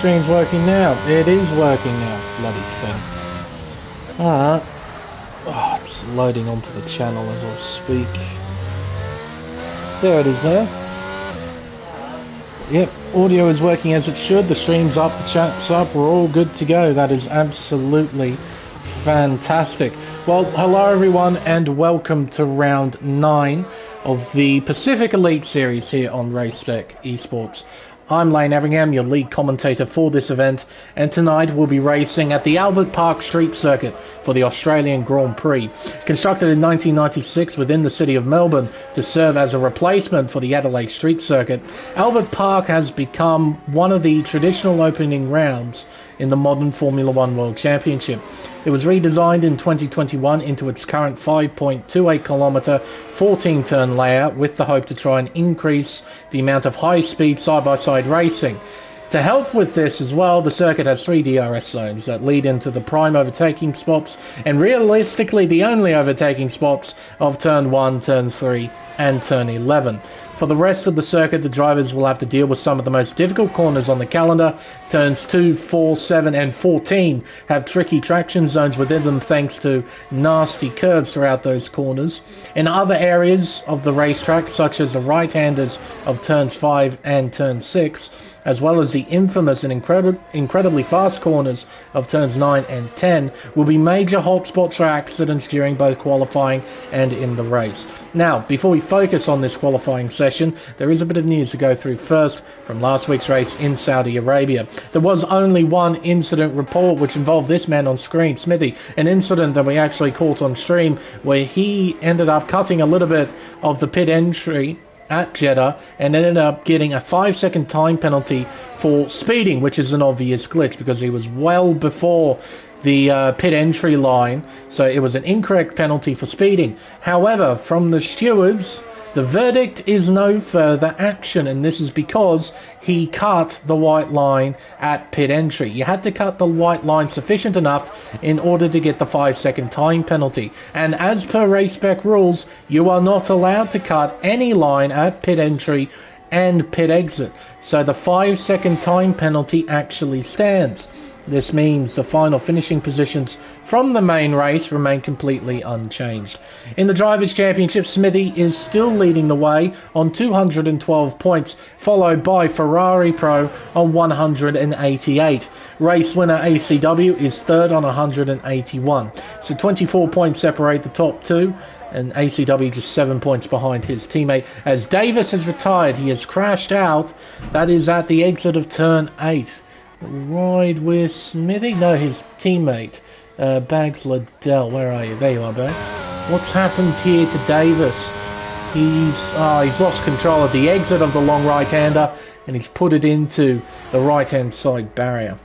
stream's working now. It is working now, bloody thing. Alright. Oh, it's loading onto the channel as I speak. There it is there. Yep, audio is working as it should. The stream's up, the chat's up. We're all good to go. That is absolutely fantastic. Well, hello everyone and welcome to round 9 of the Pacific Elite Series here on Race Spec Esports. I'm Lane Everingham, your lead commentator for this event, and tonight we'll be racing at the Albert Park Street Circuit for the Australian Grand Prix. Constructed in 1996 within the city of Melbourne to serve as a replacement for the Adelaide Street Circuit, Albert Park has become one of the traditional opening rounds in the modern Formula One World Championship. It was redesigned in 2021 into its current 5.28 kilometre, 14-turn layout with the hope to try and increase the amount of high-speed side-by-side racing. To help with this as well, the circuit has 3 DRS zones that lead into the prime overtaking spots and realistically the only overtaking spots of Turn 1, Turn 3 and Turn 11. For the rest of the circuit, the drivers will have to deal with some of the most difficult corners on the calendar. Turns 2, 4, 7 and 14 have tricky traction zones within them thanks to nasty curves throughout those corners. In other areas of the racetrack, such as the right-handers of Turns 5 and Turn 6, as well as the infamous and incredibly fast corners of Turns 9 and 10, will be major hotspots for accidents during both qualifying and in the race. Now, before we focus on this qualifying session, there is a bit of news to go through first from last week's race in Saudi Arabia. There was only one incident report which involved this man on screen, Smithy, an incident that we actually caught on stream where he ended up cutting a little bit of the pit entry at Jeddah and ended up getting a 5-second time penalty for speeding, which is an obvious glitch because he was well before the pit entry line, so it was an incorrect penalty for speeding. However, from the stewards, the verdict is no further action, and this is because he cut the white line at pit entry. You had to cut the white line sufficient enough in order to get the 5-second time penalty. And as per race spec rules, you are not allowed to cut any line at pit entry and pit exit. So the 5-second time penalty actually stands. This means the final finishing positions from the main race remain completely unchanged. In the Drivers' Championship, Smithy is still leading the way on 212 points, followed by Ferrari Pro on 188. Race winner ACW is third on 181. So 24 points separate the top two, and ACW just 7 points behind his teammate. As Davis has retired, he has crashed out. That is at the exit of turn 8. Ride with Smithy? No, his teammate, Bags Liddell. Where are you? There you are, Bags. What's happened here to Davis? He's lost control at the exit of the long right-hander, and he's put it into the right-hand side barrier.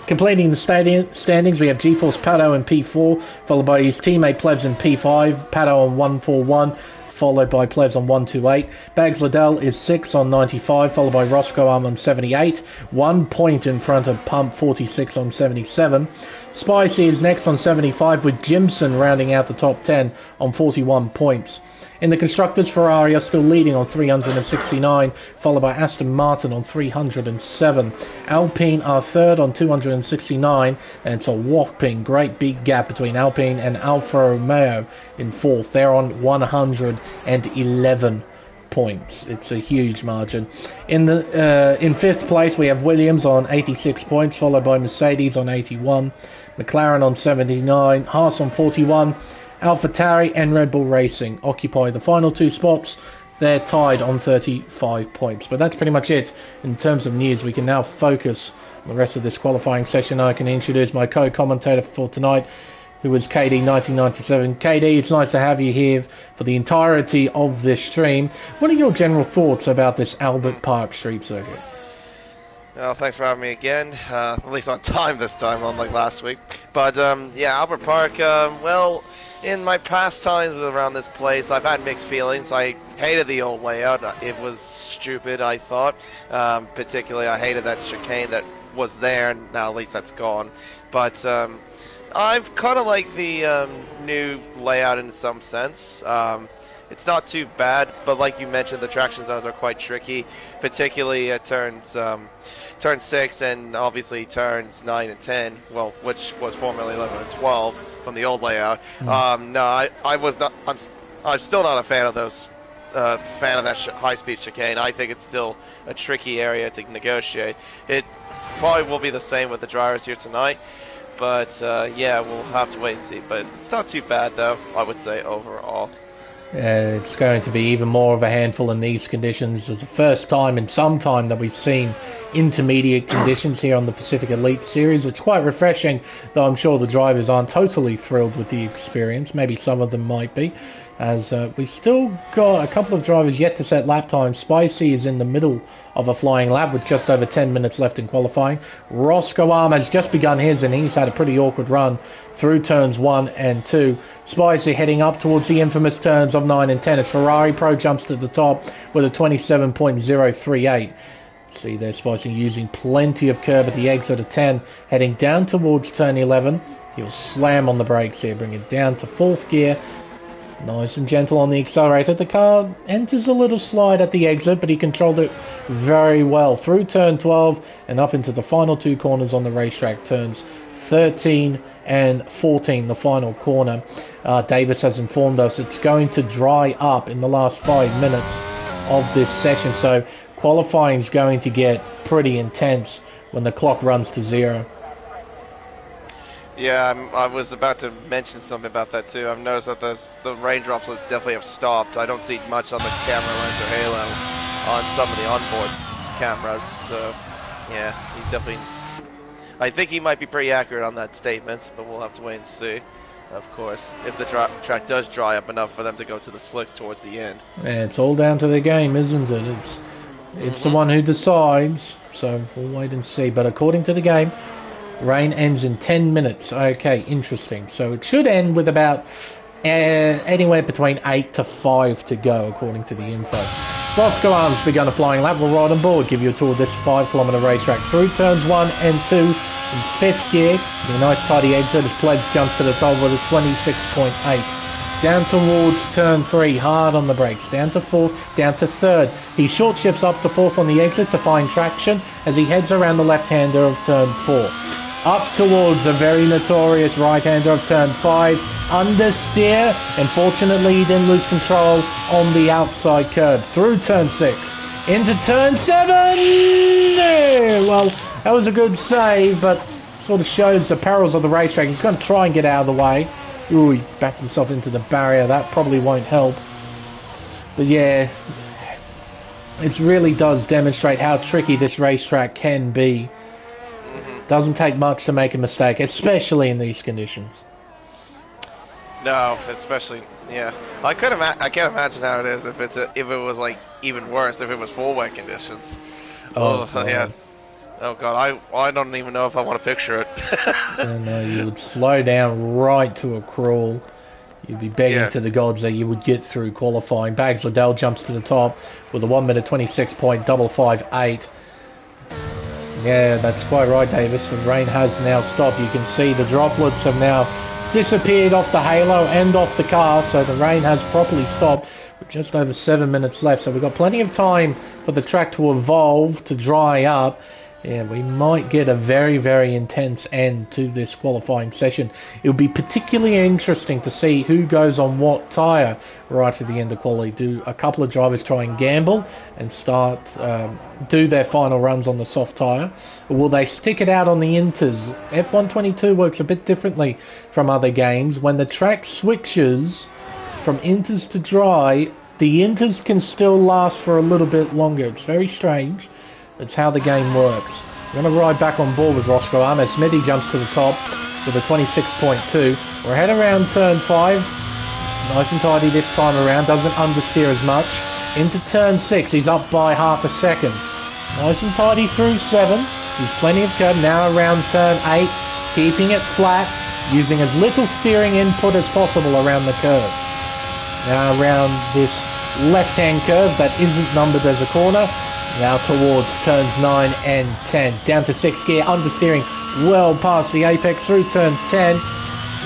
Completing the standings, we have GeForce Pato in P4, followed by his teammate Plebs in P5, Pato on 141, followed by Plebs on 128. Bags Liddell is 6 on 95, followed by Roscoe Arm on 78, 1 point in front of Pump 46 on 77. Spicy is next on 75, with Jimson rounding out the top 10 on 41 points. In the Constructors, Ferrari are still leading on 369, followed by Aston Martin on 307. Alpine are third on 269, and it's a whopping great big gap between Alpine and Alfa Romeo in fourth. They're on 111 points. It's a huge margin. In fifth place, we have Williams on 86 points, followed by Mercedes on 81, McLaren on 79, Haas on 41, AlphaTauri and Red Bull Racing occupy the final 2 spots. They're tied on 35 points. But that's pretty much it in terms of news. We can now focus on the rest of this qualifying session. I can introduce my co-commentator for tonight, who is KD1997. KD, it's nice to have you here for the entirety of this stream. What are your general thoughts about this Albert Park Street Circuit? Well, thanks for having me again, at least on time this time, unlike last week. But, yeah, Albert Park, well, in my past times around this place, I've had mixed feelings. I hated the old layout. It was stupid, I thought. Particularly, I hated that chicane that was there, and now at least that's gone. But I've kind of liked the new layout in some sense. it's not too bad, but like you mentioned, the traction zones are quite tricky, particularly at turn 6 and obviously turns 9 and 10, well, which was formerly 11 and 12 from the old layout. No, I was not, I'm still not a fan of those, fan of that high-speed chicane. I think it's still a tricky area to negotiate. It probably will be the same with the drivers here tonight, but yeah, we'll have to wait and see. But it's not too bad, though, I would say, overall. It's going to be even more of a handful in these conditions. It's the first time in some time that we've seen intermediate conditions here on the Pacific Elite Series. It's quite refreshing, though I'm sure the drivers aren't totally thrilled with the experience. Maybe some of them might be, as we've still got a couple of drivers yet to set lap time. Spicy is in the middle of a flying lap with just over 10 minutes left in qualifying. Roscoe Arm has just begun his, and he's had a pretty awkward run through turns 1 and 2. Spicy heading up towards the infamous turns of 9 and 10 as Ferrari Pro jumps to the top with a 27.038. See there, Spicy using plenty of curb at the exit of 10, heading down towards turn 11. He'll slam on the brakes here, bring it down to 4th gear. Nice and gentle on the accelerator. The car enters a little slide at the exit, but he controlled it very well through turn 12 and up into the final 2 corners on the racetrack, turns 13 and 14, the final corner. Davis has informed us it's going to dry up in the last 5 minutes of this session, so qualifying is going to get pretty intense when the clock runs to 0. Yeah, I was about to mention something about that too. I've noticed that the raindrops definitely have stopped. I don't see much on the camera lens or halo on some of the onboard cameras. So, yeah, he's definitely... I think he might be pretty accurate on that statement, but we'll have to wait and see, of course, if the track does dry up enough for them to go to the slicks towards the end. Yeah, it's all down to the game, isn't it? It's the one who decides, so we'll wait and see. But according to the game, rain ends in 10 minutes. Okay, interesting. So it should end with about anywhere between 8 to 5 to go, according to the info. Roscoe Arms begun a flying lap. We'll ride on board, give you a tour of this 5-kilometre racetrack through turns 1 and 2 in 5th gear. A nice tidy exit as Pledge jumps to the top with a 26.8. Down towards turn 3, hard on the brakes. Down to 4th, down to 3rd. He short shifts up to 4th on the exit to find traction as he heads around the left-hander of turn 4. Up towards a very notorious right-hander of turn 5. Understeer, and fortunately he didn't lose control on the outside curb. Through turn 6, into turn 7! Well, that was a good save, but sort of shows the perils of the racetrack. He's going to try and get out of the way. Ooh, he backed himself into the barrier. That probably won't help. But yeah, it really does demonstrate how tricky this racetrack can be. Doesn't take much to make a mistake, especially in these conditions. No, especially, yeah. I can't imagine how it is if it was like even worse if it was full wet conditions. Oh yeah. Oh god, I don't even know if I want to picture it. No, you would slow down right to a crawl. You'd be begging to the gods that you would get through qualifying. Bags Liddell jumps to the top with a 1 minute 26.558. Yeah, that's quite right, Davis. The rain has now stopped. You can see the droplets have now disappeared off the halo and off the car, so the rain has properly stopped with just over 7 minutes left. So we've got plenty of time for the track to evolve, to dry up. Yeah, we might get a very, very intense end to this qualifying session. It will be particularly interesting to see who goes on what tyre right at the end of quality. Do a couple of drivers try and gamble and start do their final runs on the soft tyre? Or will they stick it out on the inters? F122 works a bit differently from other games. When the track switches from inters to dry, the inters can still last for a little bit longer. It's very strange. It's how the game works. We're going to ride back on board with Roscoe Arm as Smithy jumps to the top with a 26.2. We're ahead around turn 5. Nice and tidy this time around. Doesn't understeer as much. Into turn 6. He's up by half a second. Nice and tidy through 7. There's plenty of curb. Now around turn 8. Keeping it flat. Using as little steering input as possible around the curve. Now around this left-hand curve that isn't numbered as a corner. Now towards turns 9 and 10. Down to 6th gear, understeering well past the apex through turn 10.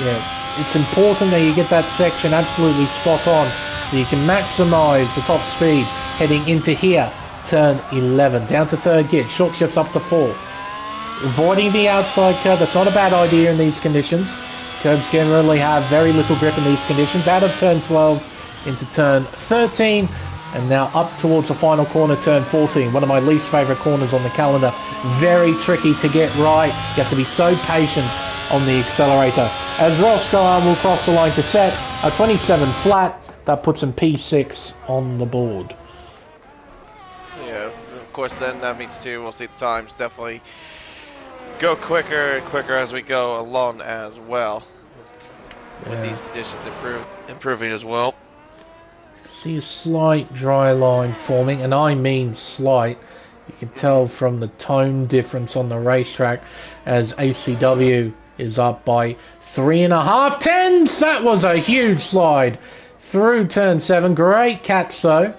Yeah, it's important that you get that section absolutely spot on So you can maximise the top speed heading into here. Turn 11. Down to third gear. Short shifts up to fourth. Avoiding the outside curb. That's not a bad idea in these conditions. Curbs generally have very little grip in these conditions. Out of turn 12 into turn 13. And now up towards the final corner, turn 14. One of my least favourite corners on the calendar. Very tricky to get right. You have to be so patient on the accelerator. As Roscoe will cross the line to set a 27 flat. That puts him P6 on the board. Yeah, of course then that means too, we'll see the times definitely go quicker and quicker as we go along as well. With these conditions improving as well. See a slight dry line forming, and I mean slight. You can tell from the tone difference on the racetrack as ACW is up by 3.5 tenths. That was a huge slide through turn 7. Great catch though,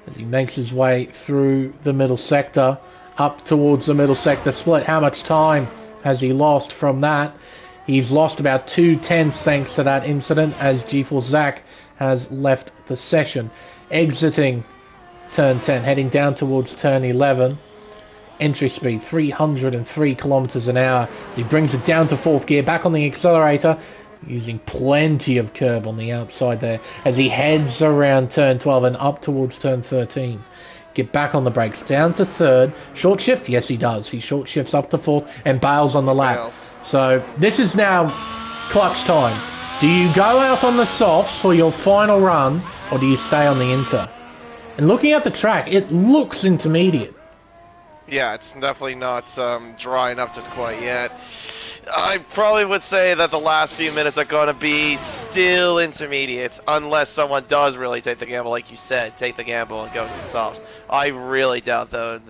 as he makes his way through the middle sector, up towards the middle sector split. How much time has he lost from that? He's lost about 2 tenths thanks to that incident, as G-Force Zach has left the session. Exiting turn 10, heading down towards turn 11. Entry speed 303 kilometers an hour. He brings it down to fourth gear, back on the accelerator, using plenty of curb on the outside there as he heads around turn 12 and up towards turn 13. Get back on the brakes, down to third. Short shift, yes he does. He short shifts up to fourth and bails on the lap. So this is now clutch time. Do you go out on the softs for your final run, or do you stay on the inter? And looking at the track, it looks intermediate. Yeah, it's definitely not drying up just quite yet. I probably would say that the last few minutes are going to be still intermediate, unless someone does really take the gamble, like you said, take the gamble and go to the softs. I really doubt, though,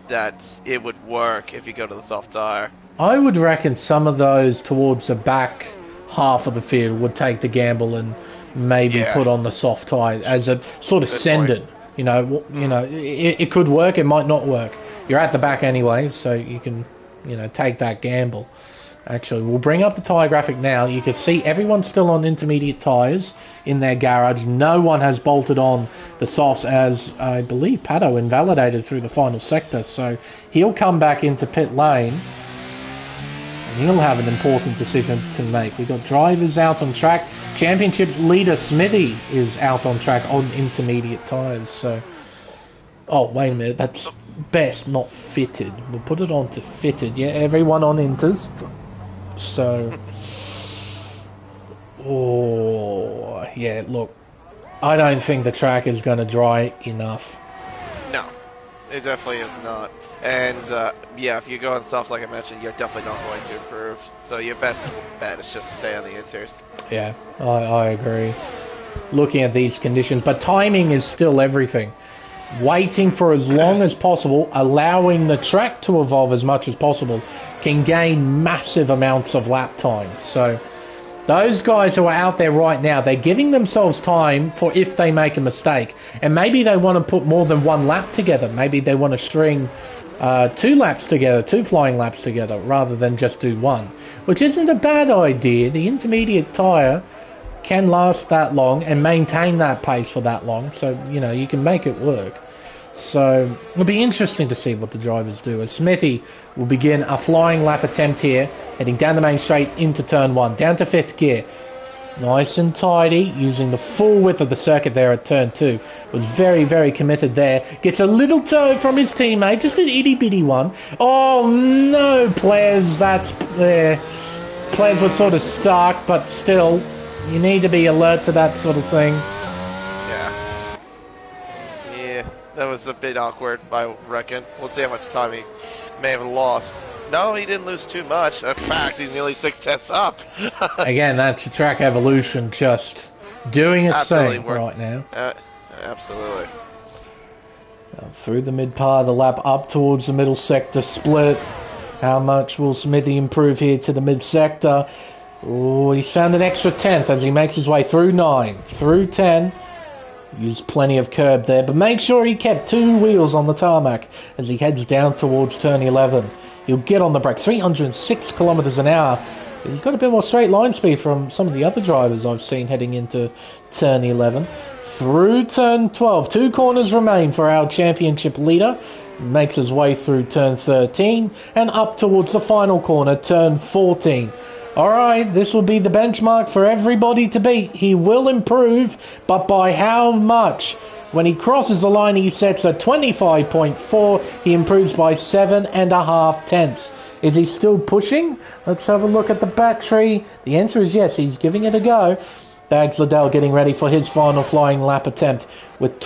that it would work if you go to the soft tire. I would reckon some of those towards the back half of the field would take the gamble and maybe put on the soft tire as a sort of send it. You know, it could work, it might not work. You're at the back anyway, so you can, take that gamble. Actually, we'll bring up the tyre graphic now. You can see everyone's still on intermediate tyres in their garage. No one has bolted on the softs, as I believe Pato invalidated through the final sector. So he'll come back into pit lane and he'll have an important decision to make. We've got drivers out on track. Championship leader Smithy is out on track on intermediate tyres. So, oh, wait a minute. That's best, not fitted. We'll put it on to fitted. Yeah, everyone on inters. So, oh, yeah, look, I don't think the track is going to dry enough. No, it definitely is not. And, yeah, if you go on softs, like I mentioned, you're definitely not going to improve. So your best bet is just stay on the inters. Yeah, I agree. Looking at these conditions, but timing is still everything. Waiting for as long as possible, allowing the track to evolve as much as possible, can gain massive amounts of lap time. So those guys who are out there right now, they're giving themselves time for if they make a mistake. And maybe they want to put more than one lap together. Maybe they want to string 2 laps together, 2 flying laps together, rather than just do one. Which isn't a bad idea. The intermediate tyre can last that long and maintain that pace for that long. So, you can make it work. So it'll be interesting to see what the drivers do, as Smithy will begin a flying lap attempt here, heading down the main straight into turn 1, down to 5th gear. Nice and tidy, using the full width of the circuit there at turn 2. Was very, very committed there. Gets a little toe from his teammate, just an itty-bitty one. Oh no, Players, that's there. Players was sort of stuck, but still, you need to be alert to that sort of thing. That was a bit awkward, I reckon. We'll see how much time he may have lost. No, he didn't lose too much. In fact, he's nearly 6 tenths up. Again, that's track evolution just doing its thing right now. Absolutely. Through the mid part of the lap, up towards the middle sector split. How much will Smithy improve here to the mid sector? Oh, he's found an extra 10th as he makes his way through 9, through 10. Used plenty of curb there, but make sure he kept 2 wheels on the tarmac as he heads down towards turn 11. He'll get on the brakes, 306 kilometers an hour. He's got a bit more straight line speed from some of the other drivers I've seen heading into turn 11. Through turn 12, 2 corners remain for our championship leader. Makes his way through turn 13 and up towards the final corner, turn 14. Alright, this will be the benchmark for everybody to beat. He will improve, but by how much? When he crosses the line, he sets a 25.4. He improves by 7.5 tenths. Is he still pushing? Let's have a look at the battery. The answer is yes, he's giving it a go. Bags Liddell getting ready for his final flying lap attempt with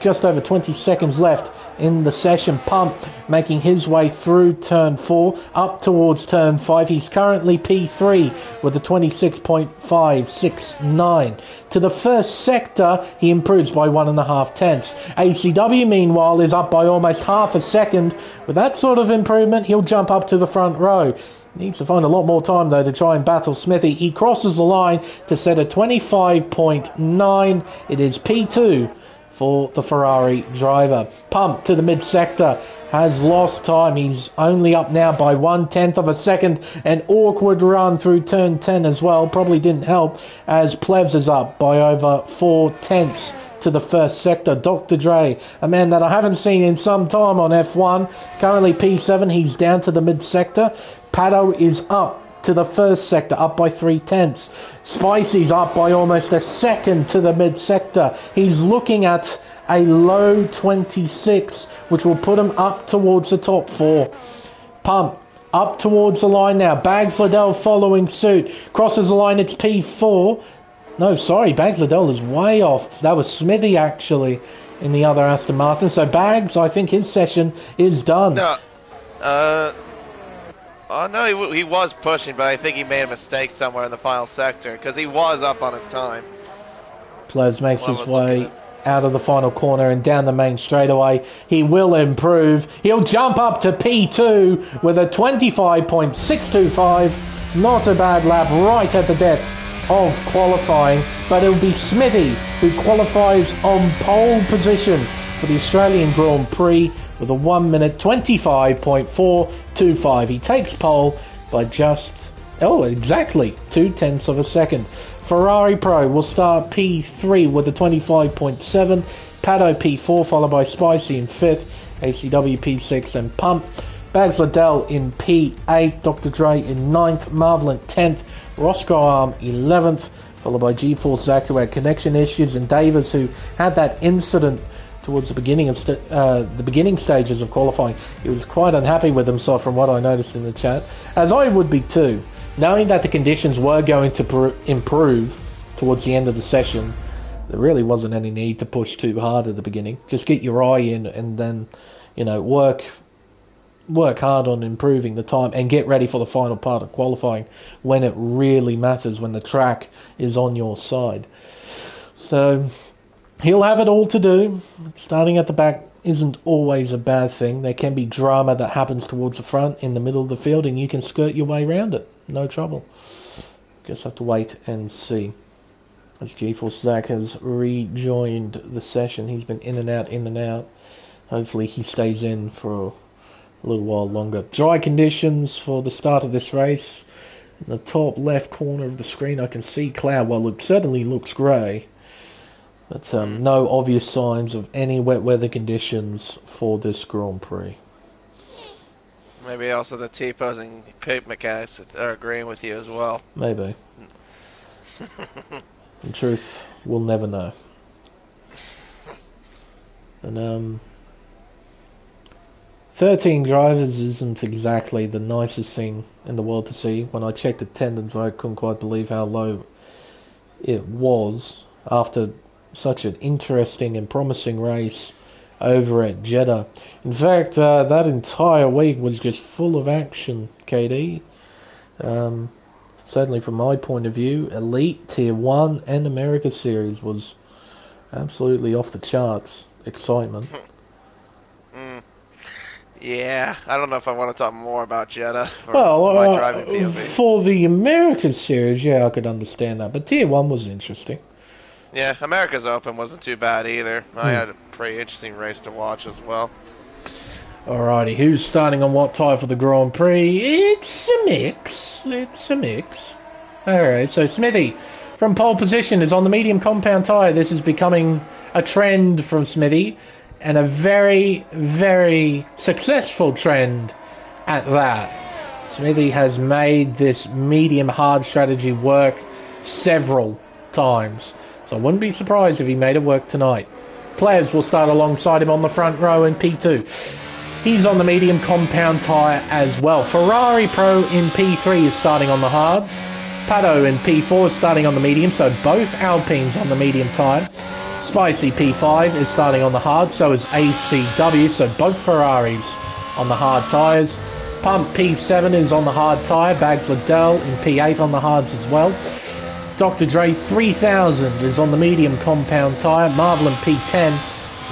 just over 20 seconds left in the session. Pump making his way through turn 4 up towards turn 5. He's currently P3 with a 26.569. To the first sector, he improves by 1.5 tenths. ACW, meanwhile, is up by almost half a second. With that sort of improvement, he'll jump up to the front row. Needs to find a lot more time, though, to try and battle Smithy. He crosses the line to set a 25.9. It is P2 for the Ferrari driver. Pump to the mid-sector. Has lost time. He's only up now by 1/10 of a second. An awkward run through turn 10 as well. Probably didn't help, as Plevs is up by over 4/10 to the first sector. Dr. Dre, a man that I haven't seen in some time on F1. Currently P7. He's down to the mid-sector. Pato is up to the first sector, up by 3/10. Spicy's up by almost a second to the mid-sector. He's looking at a low 26, which will put him up towards the top 4. Pump up towards the line now. Bags Liddell following suit. Crosses the line, it's P4. No, sorry, Bags Liddell is way off. That was Smithy, actually, in the other Aston Martin. So Bags, I think his session is done. No, no, he was pushing, but I think he made a mistake somewhere in the final sector, because he was up on his time. Plez makes his way out of the final corner and down the main straightaway. He will improve. He'll jump up to P2 with a 25.625. Not a bad lap right at the depth of qualifying, but it'll be Smithy who qualifies on pole position for the Australian Grand Prix with a 1 minute 25.425. He takes pole by exactly 2/10 of a second. Ferrari Pro will start P3 with a 25.7. Pato P4, followed by Spicy in 5th. ACW P6 and Pump. Bags Liddell in P8. Dr. Dre in 9th. Marvel in 10th. Roscoe Arm 11th, followed by G-Force Zach, who had connection issues, and Davis, who had that incident towards the beginning of the beginning stages of qualifying. He was quite unhappy with himself from what I noticed in the chat, as I would be too. Knowing that the conditions were going to improve towards the end of the session, there really wasn't any need to push too hard at the beginning. Just get your eye in and then, work hard on improving the time and get ready for the final part of qualifying when it really matters, when the track is on your side. So he'll have it all to do. Starting at the back isn't always a bad thing. There can be drama that happens towards the front in the middle of the field, and you can skirt your way around it. No trouble. Just have to wait and see. As GeForce Zach has rejoined the session, he's been in and out. Hopefully he stays in for a little while longer. Dry conditions for the start of this race. In the top left corner of the screen I can see cloud. Well, it certainly looks grey. But no obvious signs of any wet weather conditions for this Grand Prix. Maybe also the T-posing pit mechanics are agreeing with you as well. Maybe. In truth, we'll never know. And 13 drivers isn't exactly the nicest thing in the world to see. When I checked attendance, I couldn't quite believe how low it was after such an interesting and promising race over at Jeddah. In fact, that entire week was just full of action, KD. Certainly from my point of view, Elite, Tier 1 and America Series was absolutely off the charts excitement. Yeah, I don't know if I want to talk more about Jeddah. For the America Series, yeah, I could understand that. But Tier 1 was interesting. Yeah, America's Open wasn't too bad either. I had a pretty interesting race to watch as well. Alrighty, who's starting on what tyre for the Grand Prix? It's a mix. It's a mix. Alright, so Smithy from pole position is on the medium compound tyre. This is becoming a trend from Smithy, and a very, very successful trend at that. Smithy has made this medium hard strategy work several times, so I wouldn't be surprised if he made it work tonight. Players will start alongside him on the front row in P2. He's on the medium compound tyre as well. Ferrari Pro in P3 is starting on the hards. Pato in P4 is starting on the medium, so both Alpines on the medium tyre. Spicy P5 is starting on the hard, so is ACW, so both Ferraris on the hard tyres. Pump P7 is on the hard tyre. Bags Liddell in P8 on the hards as well. Dr. Dre 3000 is on the medium compound tyre. Marvel in P10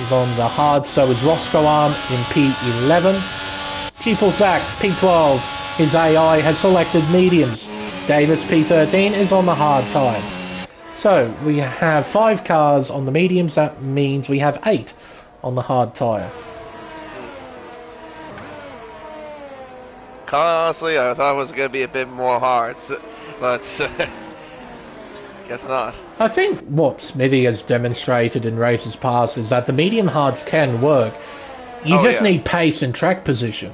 is on the hard, so is Roscoe Arm in P11. Pupil Zach P12, his AI has selected mediums. Davis P13 is on the hard tyre. So we have 5 cars on the mediums, that means we have 8 on the hard tyre. Honestly, I thought it was going to be a bit more hard, but guess not. I think what Smithy has demonstrated in races past is that the medium hards can work. You just need pace and track position.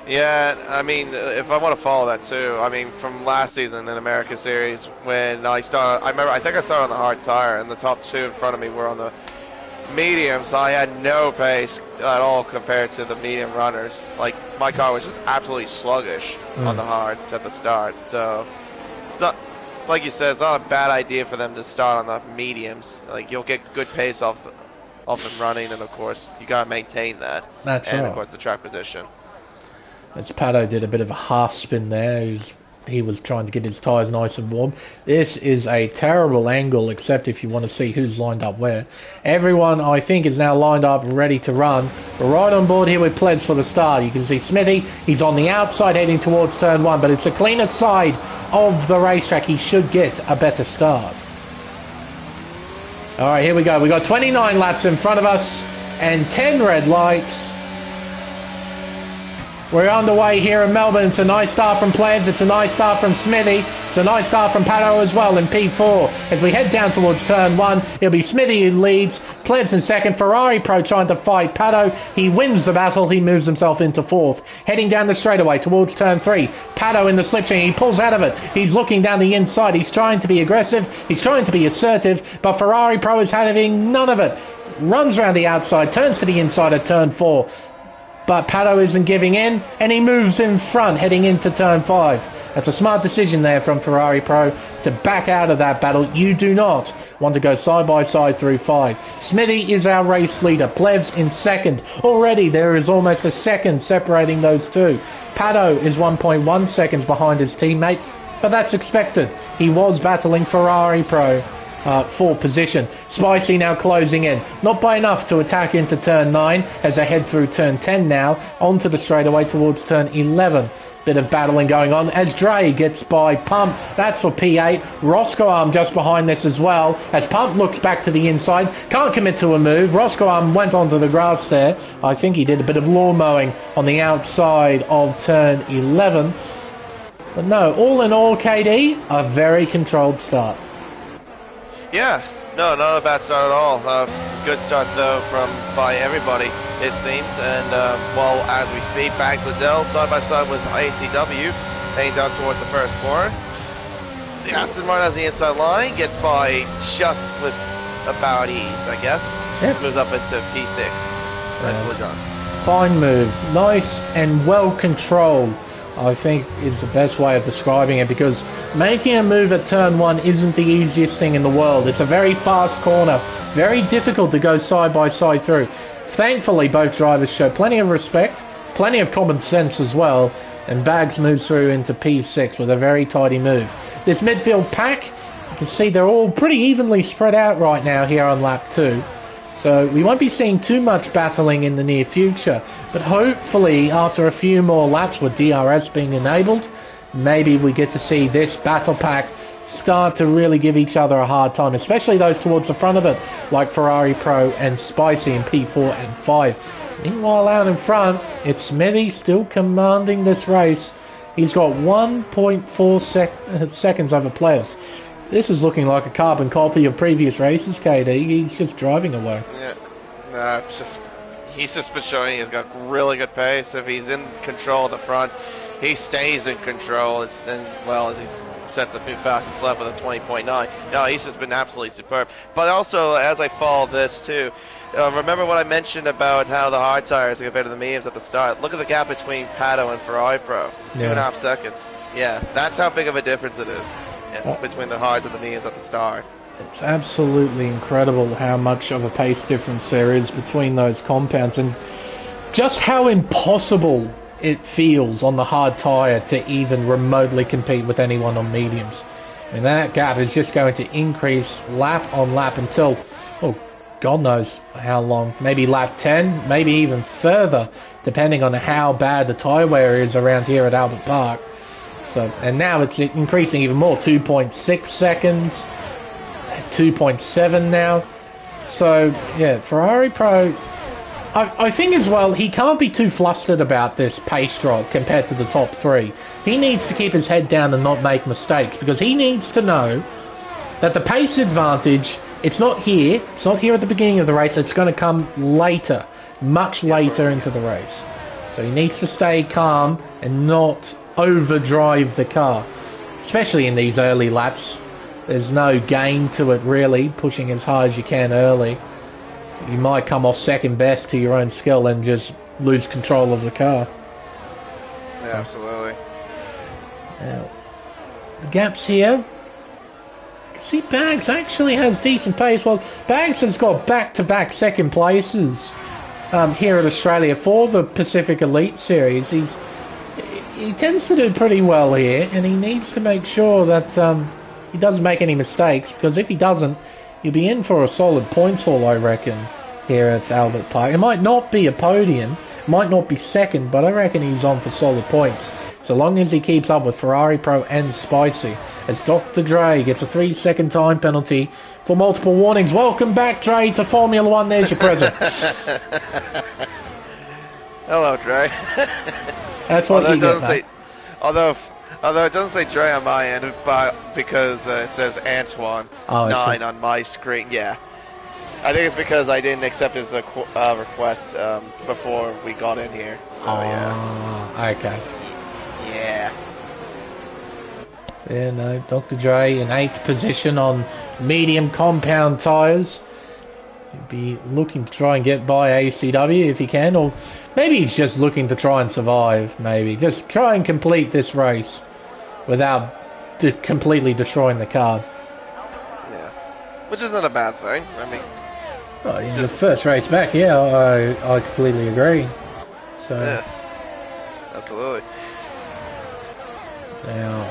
Yeah, I mean, if I want to follow that too, I mean, from last season in America Series, when I started, I think I started on the hard tire, and the top 2 in front of me were on the medium, so I had no pace at all compared to the medium runners. Like, my car was just absolutely sluggish on the hards at the start, so it's not, like you said, it's not a bad idea for them to start on the mediums. Like, you'll get good pace off them running, and of course, you gotta maintain that. That's right. And of course, the track position. As Pato did a bit of a half spin there, he was trying to get his tyres nice and warm. This is a terrible angle, except if you want to see who's lined up where. Everyone, I think, is now lined up, ready to run. We're right on board here with Plebs for the start. You can see Smithy, he's on the outside heading towards turn 1, but it's the cleaner side of the racetrack. He should get a better start. Alright, here we go. We've got 29 laps in front of us and 10 red lights. We're underway here in Melbourne. It's a nice start from Plebs. It's a nice start from Smithy. It's a nice start from Pato as well in P4. As we head down towards turn 1, it'll be Smithy who leads. Plebs in second. Ferrari Pro trying to fight Pato. He wins the battle. He moves himself into 4th. Heading down the straightaway towards turn 3. Pato in the slipstream. He pulls out of it. He's looking down the inside. He's trying to be aggressive. He's trying to be assertive. But Ferrari Pro is having none of it. Runs around the outside. Turns to the inside at turn 4. But Pato isn't giving in, and he moves in front, heading into turn 5. That's a smart decision there from Ferrari Pro to back out of that battle. You do not want to go side by side through 5. Smithy is our race leader. Plebs in second. Already there is almost a second separating those two. Pato is 1.1 seconds behind his teammate, but that's expected. He was battling Ferrari Pro for position. Spicy now closing in. Not by enough to attack into turn 9 as they head through turn 10 now, onto the straightaway towards turn 11. Bit of battling going on as Dre gets by Pump. That's for P8. Roscoe Arm just behind this as well as Pump looks back to the inside. Can't commit to a move. Roscoe Arm went onto the grass there. I think he did a bit of lawn mowing on the outside of turn 11. But no, all in all, KD, a very controlled start. Yeah, no, not a bad start at all. Good start though by everybody, it seems. And well, as we speak, Bags Liddell side by side with ACW, heading down towards the first corner. The Aston Martin has the inside line, gets by just with about ease, I guess. Yep. Moves up into P6. Nicely done. Fine move, nice and well controlled, I think is the best way of describing it, because making a move at turn 1 isn't the easiest thing in the world. It's a very fast corner, very difficult to go side by side through. Thankfully, both drivers show plenty of respect, plenty of common sense as well, and Bags moves through into P6 with a very tidy move. This midfield pack, you can see they're all pretty evenly spread out right now here on lap 2. So we won't be seeing too much battling in the near future, but hopefully after a few more laps with DRS being enabled, maybe we get to see this battle pack start to really give each other a hard time, especially those towards the front of it, like Ferrari Pro and Spicy in P4 and 5. Meanwhile, out in front, it's Smithy still commanding this race. He's got 1.4 seconds over players. This is looking like a carbon copy of previous races, KD. He's just driving away. Yeah, no, it's just he's just been showing he's got really good pace. If he's in control of the front, he stays in control. As he sets the new fastest lap with a 20.9. No, he's just been absolutely superb. But also, as I follow this too, remember what I mentioned about how the hard tires are compared to the mediums at the start? Look at the gap between Pato and Ferrari Pro. 2.5 seconds. Yeah, that's how big of a difference it is between the hards and the mediums at the start. It's absolutely incredible how much of a pace difference there is between those compounds, and just how impossible it feels on the hard tyre to even remotely compete with anyone on mediums. I mean, that gap is just going to increase lap on lap until, oh, God knows how long. Maybe lap 10, maybe even further, depending on how bad the tyre wear is around here at Albert Park. So, and now it's increasing even more, 2.6 seconds, 2.7 now. So, yeah, Ferrari Pro, I think as well, he can't be too flustered about this pace drop compared to the top three. He needs to keep his head down and not make mistakes, because he needs to know that the pace advantage, it's not here at the beginning of the race, it's going to come later, much later into the race. So he needs to stay calm and not overdrive the car, especially in these early laps. There's no gain to it really, pushing as hard as you can early. You might come off second best to your own skill and just lose control of the car. Yeah, absolutely. Now, the gaps here. See, Bags actually has decent pace. Well, Bags has got back-to-back second places here at Australia for the Pacific Elite Series. He tends to do pretty well here, and he needs to make sure that he doesn't make any mistakes, because if he doesn't, he'll be in for a solid points haul, I reckon, here at Albert Park. It might not be a podium, might not be second, but I reckon he's on for solid points, so long as he keeps up with Ferrari Pro and Spicy. As Dr. Dre gets a 3-second time penalty for multiple warnings. Welcome back, Dre, to Formula One. There's your present. Hello, Dre. That's what you get, mate. Although it doesn't say Dre on my end, but because it says Antoine 9 on my screen. Yeah, I think it's because I didn't accept his request before we got in here. So yeah. Okay. Yeah. Yeah, no, Dr. Dre in 8th position on medium compound tyres. He'd be looking to try and get by ACW if he can, or maybe he's just looking to try and survive, maybe. Just try and complete this race without completely destroying the car. Yeah, which is not a bad thing. I mean, well, yeah, the first race back, yeah, I completely agree. So, yeah, absolutely. Now,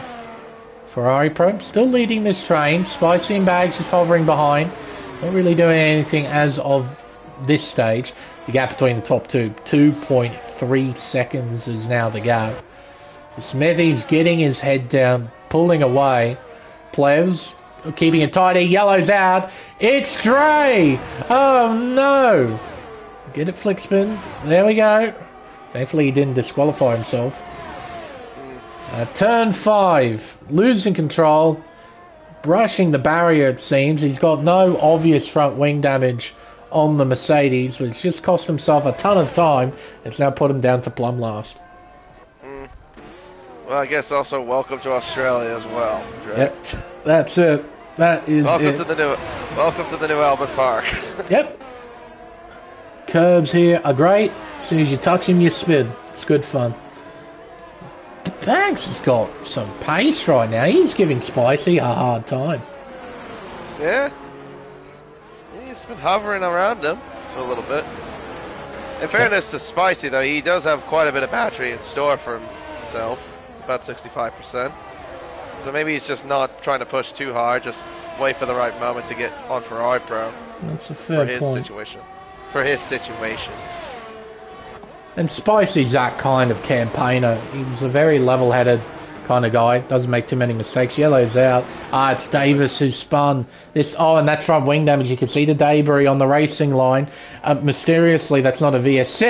Ferrari Pro still leading this train. Spicy and Bags just hovering behind. Not really doing anything as of this stage. The gap between the top two, 2.3 seconds is now the gap. So Smithy's getting his head down, pulling away. Plevs keeping it tight. He yellows out. It's Dre! Oh no! Get it, flick spin. There we go. Thankfully he didn't disqualify himself. Turn 5, losing control, brushing the barrier it seems. He's got no obvious front wing damage on the Mercedes, which just cost himself a ton of time. It's now put him down to plumb last. Well, I guess also welcome to Australia as well. Right? Yep, that's it. That is welcome it. Welcome to the new Albert Park. Yep. Curbs here are great. As soon as you touch them, you spin. It's good fun. Bags has got some pace right now. He's giving Spicy a hard time. Yeah. He's been hovering around him for a little bit. In fairness to Spicy, though, he does have quite a bit of battery in store for himself. About 65%. So maybe he's just not trying to push too hard. Just wait for the right moment to get on Ferrari Pro. That's a fair point. For his situation. And Spicy's that kind of campaigner. He's a very level-headed kind of guy. Doesn't make too many mistakes. Yellow's out. It's Davis who spun this. Oh, and that front wing damage. You can see the debris on the racing line. Mysteriously, that's not a VSC.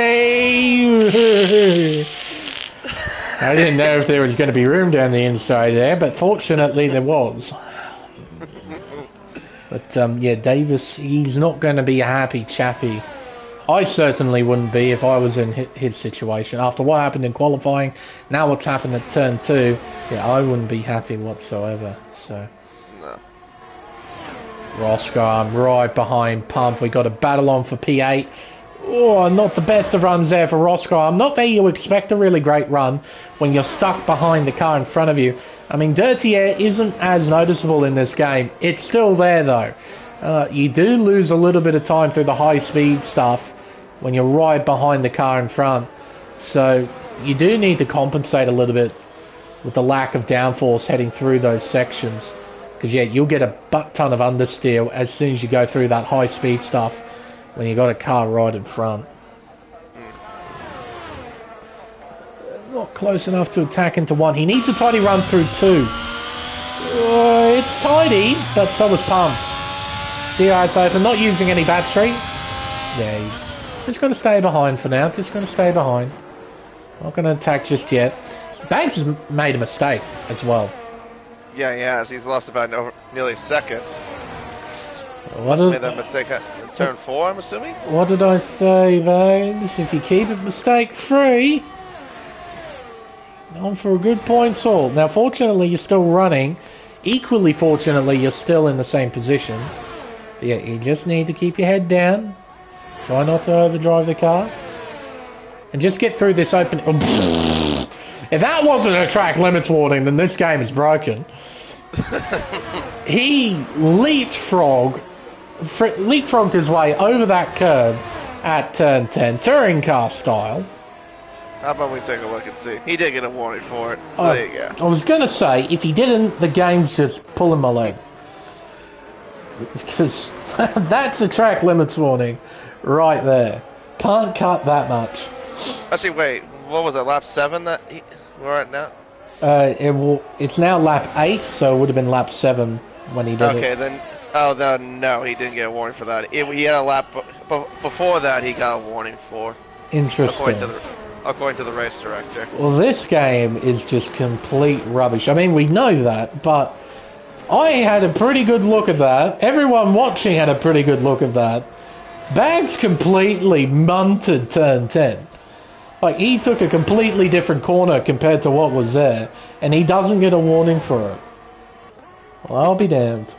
I didn't know if there was going to be room down the inside there, but fortunately there was. But yeah, Davis, he's not going to be a happy chappy. I certainly wouldn't be if I was in his situation. After what happened in qualifying, now what's happened at turn 2, yeah, I wouldn't be happy whatsoever. So, no. Roscoe, I'm right behind Pump. We got a battle on for P8. Oh, not the best of runs there for Roscoe. I'm not that you expect a really great run when you're stuck behind the car in front of you. I mean, dirty air isn't as noticeable in this game. It's still there, though. You do lose a little bit of time through the high-speed stuff when you're right behind the car in front. So you do need to compensate a little bit with the lack of downforce heading through those sections. Because, yeah, you'll get a butt ton of understeer as soon as you go through that high-speed stuff when you got a car right in front. Not close enough to attack into 1. He needs a tidy run through 2. It's tidy, but so was Pumps. DR's open, not using any battery. Yeah, he's just going to stay behind for now. Just going to stay behind. Not going to attack just yet. Banks has made a mistake as well. Yeah, he has. He's lost about nearly a second. What made that mistake in turn 4, I'm assuming? What did I say, Banks? If you keep it mistake-free, on for a good points all. Now, fortunately, you're still running. Equally fortunately, you're still in the same position. But yeah, you just need to keep your head down. Try not to overdrive the car. And just get through this open... If that wasn't a track limits warning, then this game is broken. He leapfrogged his way over that curb at turn 10, touring car style. How about we take a look and see? He did get a warning for it. So there you go. I was going to say, if he didn't, the game's just pulling my leg. Because that's a track limits warning right there. Can't cut that much. Actually, wait. What was it, lap 7 that we're at now? It's now lap 8, so it would have been lap 7 when he did it. Okay, then... Oh, no, he didn't get a warning for that. He had a lap... Before that, he got a warning for. Interesting. According to the race director. Well, this game is just complete rubbish. I mean, we know that, but I had a pretty good look at that. Everyone watching had a pretty good look at that. Bags completely munted turn 10. Like, he took a completely different corner compared to what was there, and he doesn't get a warning for it. Well, I'll be damned.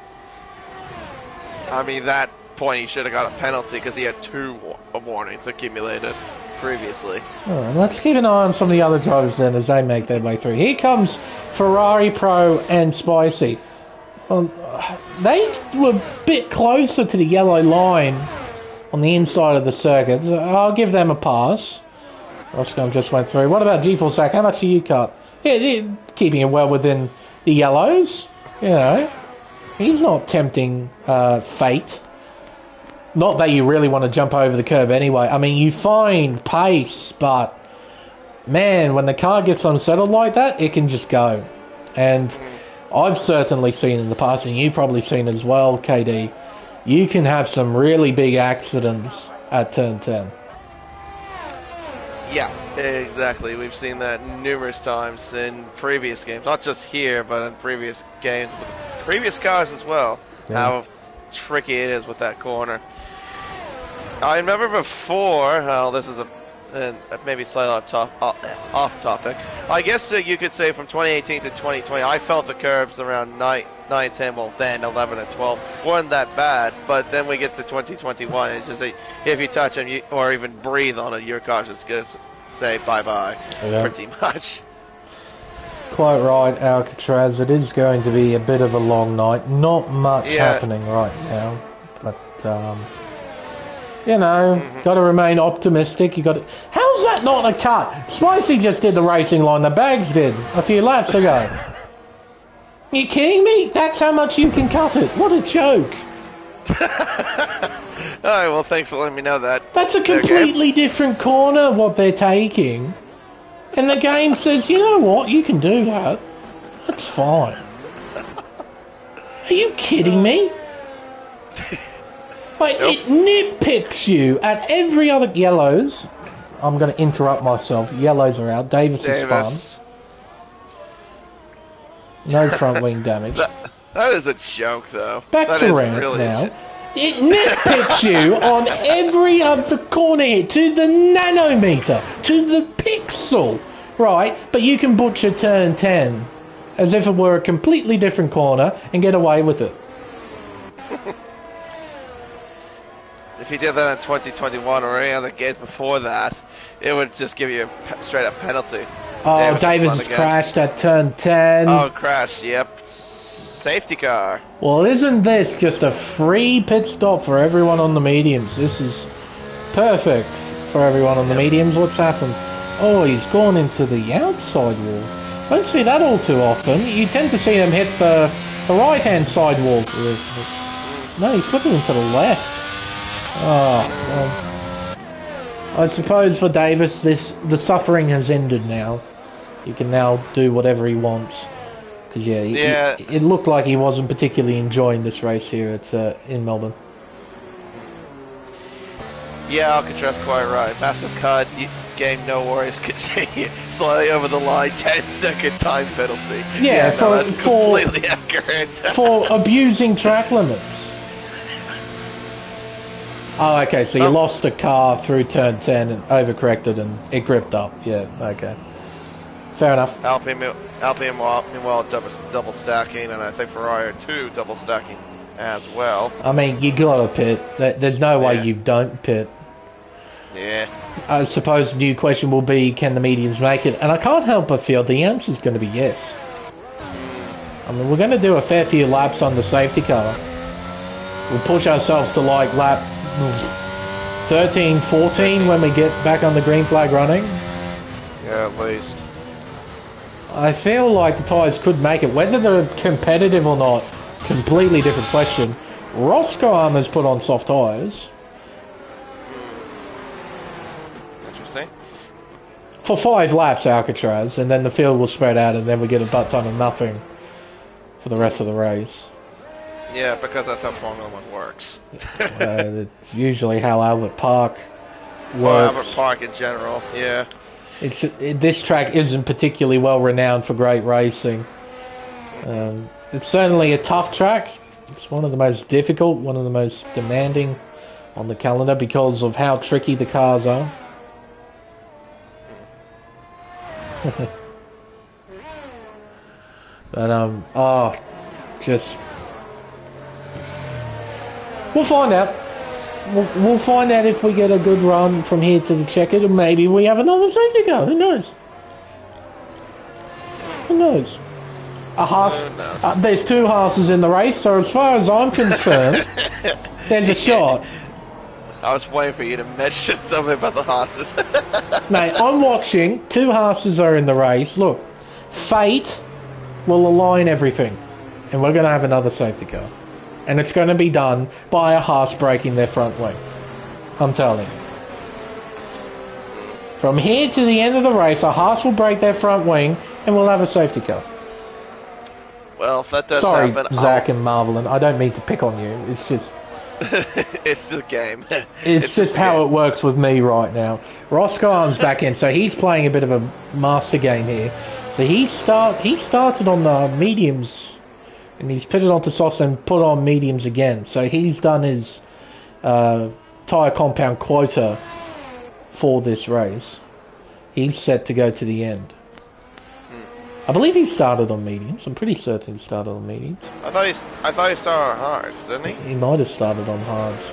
I mean, that point he should have got a penalty because he had 2 warnings accumulated previously. Alright, let's keep an eye on some of the other drivers then as they make their way through. Here comes Ferrari Pro and Spicy. They were a bit closer to the yellow line on the inside of the circuit. I'll give them a pass. Roscom just went through. What about G-Force Sack? How much do you cut? Yeah, keeping it well within the yellows. You know, he's not tempting fate. Not that you really want to jump over the curb anyway. I mean, you find pace, but man, when the car gets unsettled like that, it can just go. And I've certainly seen in the past, and you've probably seen as well, KD, you can have some really big accidents at turn 10. Yeah, exactly. We've seen that numerous times in previous games. Not just here, but in previous games with previous cars as well. Yeah. How tricky it is with that corner. I remember before, this is maybe slightly off topic. I guess you could say from 2018 to 2020, I felt the curbs around 9, 10, well then 11 and 12 weren't that bad, but then we get to 2021 and it's just like, if you touch them or even breathe on it, your car's just going to say bye-bye, pretty much. Quite right, Alcatraz. It is going to be a bit of a long night. Not much happening right now, but you know, got to remain optimistic. You got to. How's that not a cut? Spicy just did the racing line. The Bags did a few laps ago. Are you kidding me? That's how much you can cut it. What a joke! Alright, well, thanks for letting me know that. That's a completely different corner what they're taking, and the game says, you know what, you can do that. That's fine. Are you kidding me? Wait, Nope. it nitpicks you at every other... Yellows. I'm going to interrupt myself. Yellows are out. Davis is Davis. spun. No front wing damage. That is a joke, though. Back That to is Rant really now. It nitpicks you on every other corner hit to the nanometer, to the pixel, right? But you can butcher turn 10 as if it were a completely different corner and get away with it. If you did that in 2021 or any other games before that, it would just give you a straight up penalty. Oh, Davis has crashed at turn 10. Oh, crash, yep. Safety car. Well, isn't this just a free pit stop for everyone on the mediums? This is perfect for everyone on the mediums. What's happened? Oh, he's gone into the outside wall. Don't see that all too often. You tend to see them hit the right-hand side wall. No, he's putting him to the left. Oh, well. I suppose for Davis, the suffering has ended now. He can now do whatever he wants. Because, yeah, it looked like he wasn't particularly enjoying this race here in Melbourne. Yeah, Alcatraz quite right. Massive cut, game, no worries, continue. Slightly over the line, 10-second time penalty. Yeah, that's completely accurate. For abusing track limits. Oh, okay, so you lost a car through turn 10 and overcorrected and it gripped up. Yeah, okay. Fair enough. Alpine meanwhile double stacking, and I think Ferrari are too double stacking as well. I mean, you gotta pit. There's no way you don't pit. Yeah. I suppose the new question will be, can the mediums make it? And I can't help but feel the answer's going to be yes. I mean, we're going to do a fair few laps on the safety car. We'll push ourselves to like lap 13, 14 when we get back on the green flag running. Yeah, at least. I feel like the tyres could make it. Whether they're competitive or not, completely different question. Roscoe Armour's put on soft tyres. Interesting. For 5 laps, Alcatraz, and then the field will spread out, and then we get a butt ton of nothing for the rest of the race. Yeah, because that's how Formula 1 works. It's usually how Albert Park works. Well, Albert Park in general, yeah. This track isn't particularly well renowned for great racing. It's certainly a tough track. It's one of the most difficult, one of the most demanding on the calendar because of how tricky the cars are. But we'll find out. We'll find out if we get a good run from here to the checkered, and maybe we have another safety car. Who knows? Who knows? A Haas. There's 2 Haases in the race, so as far as I'm concerned, there's a shot. I was waiting for you to mention something about the Haases. Mate, I'm watching. 2 Haases are in the race. Look, fate will align everything, and we're going to have another safety car. And it's going to be done by a Haas breaking their front wing. I'm telling you. From here to the end of the race, a Haas will break their front wing, and we'll have a safety car. Well, if that does happen... happen... Sorry, Zach and Marvelin. I don't mean to pick on you. It's just... it's the game. It's just how it works with me right now. Roscoe Arm's back in, so he's playing a bit of a master game here. So he started on the mediums... And he's pitted onto softs and put on mediums again. So he's done his tyre compound quota for this race. He's set to go to the end. I believe he started on mediums. I'm pretty certain he started on mediums. I thought he started on hards, didn't he? He might have started on hards.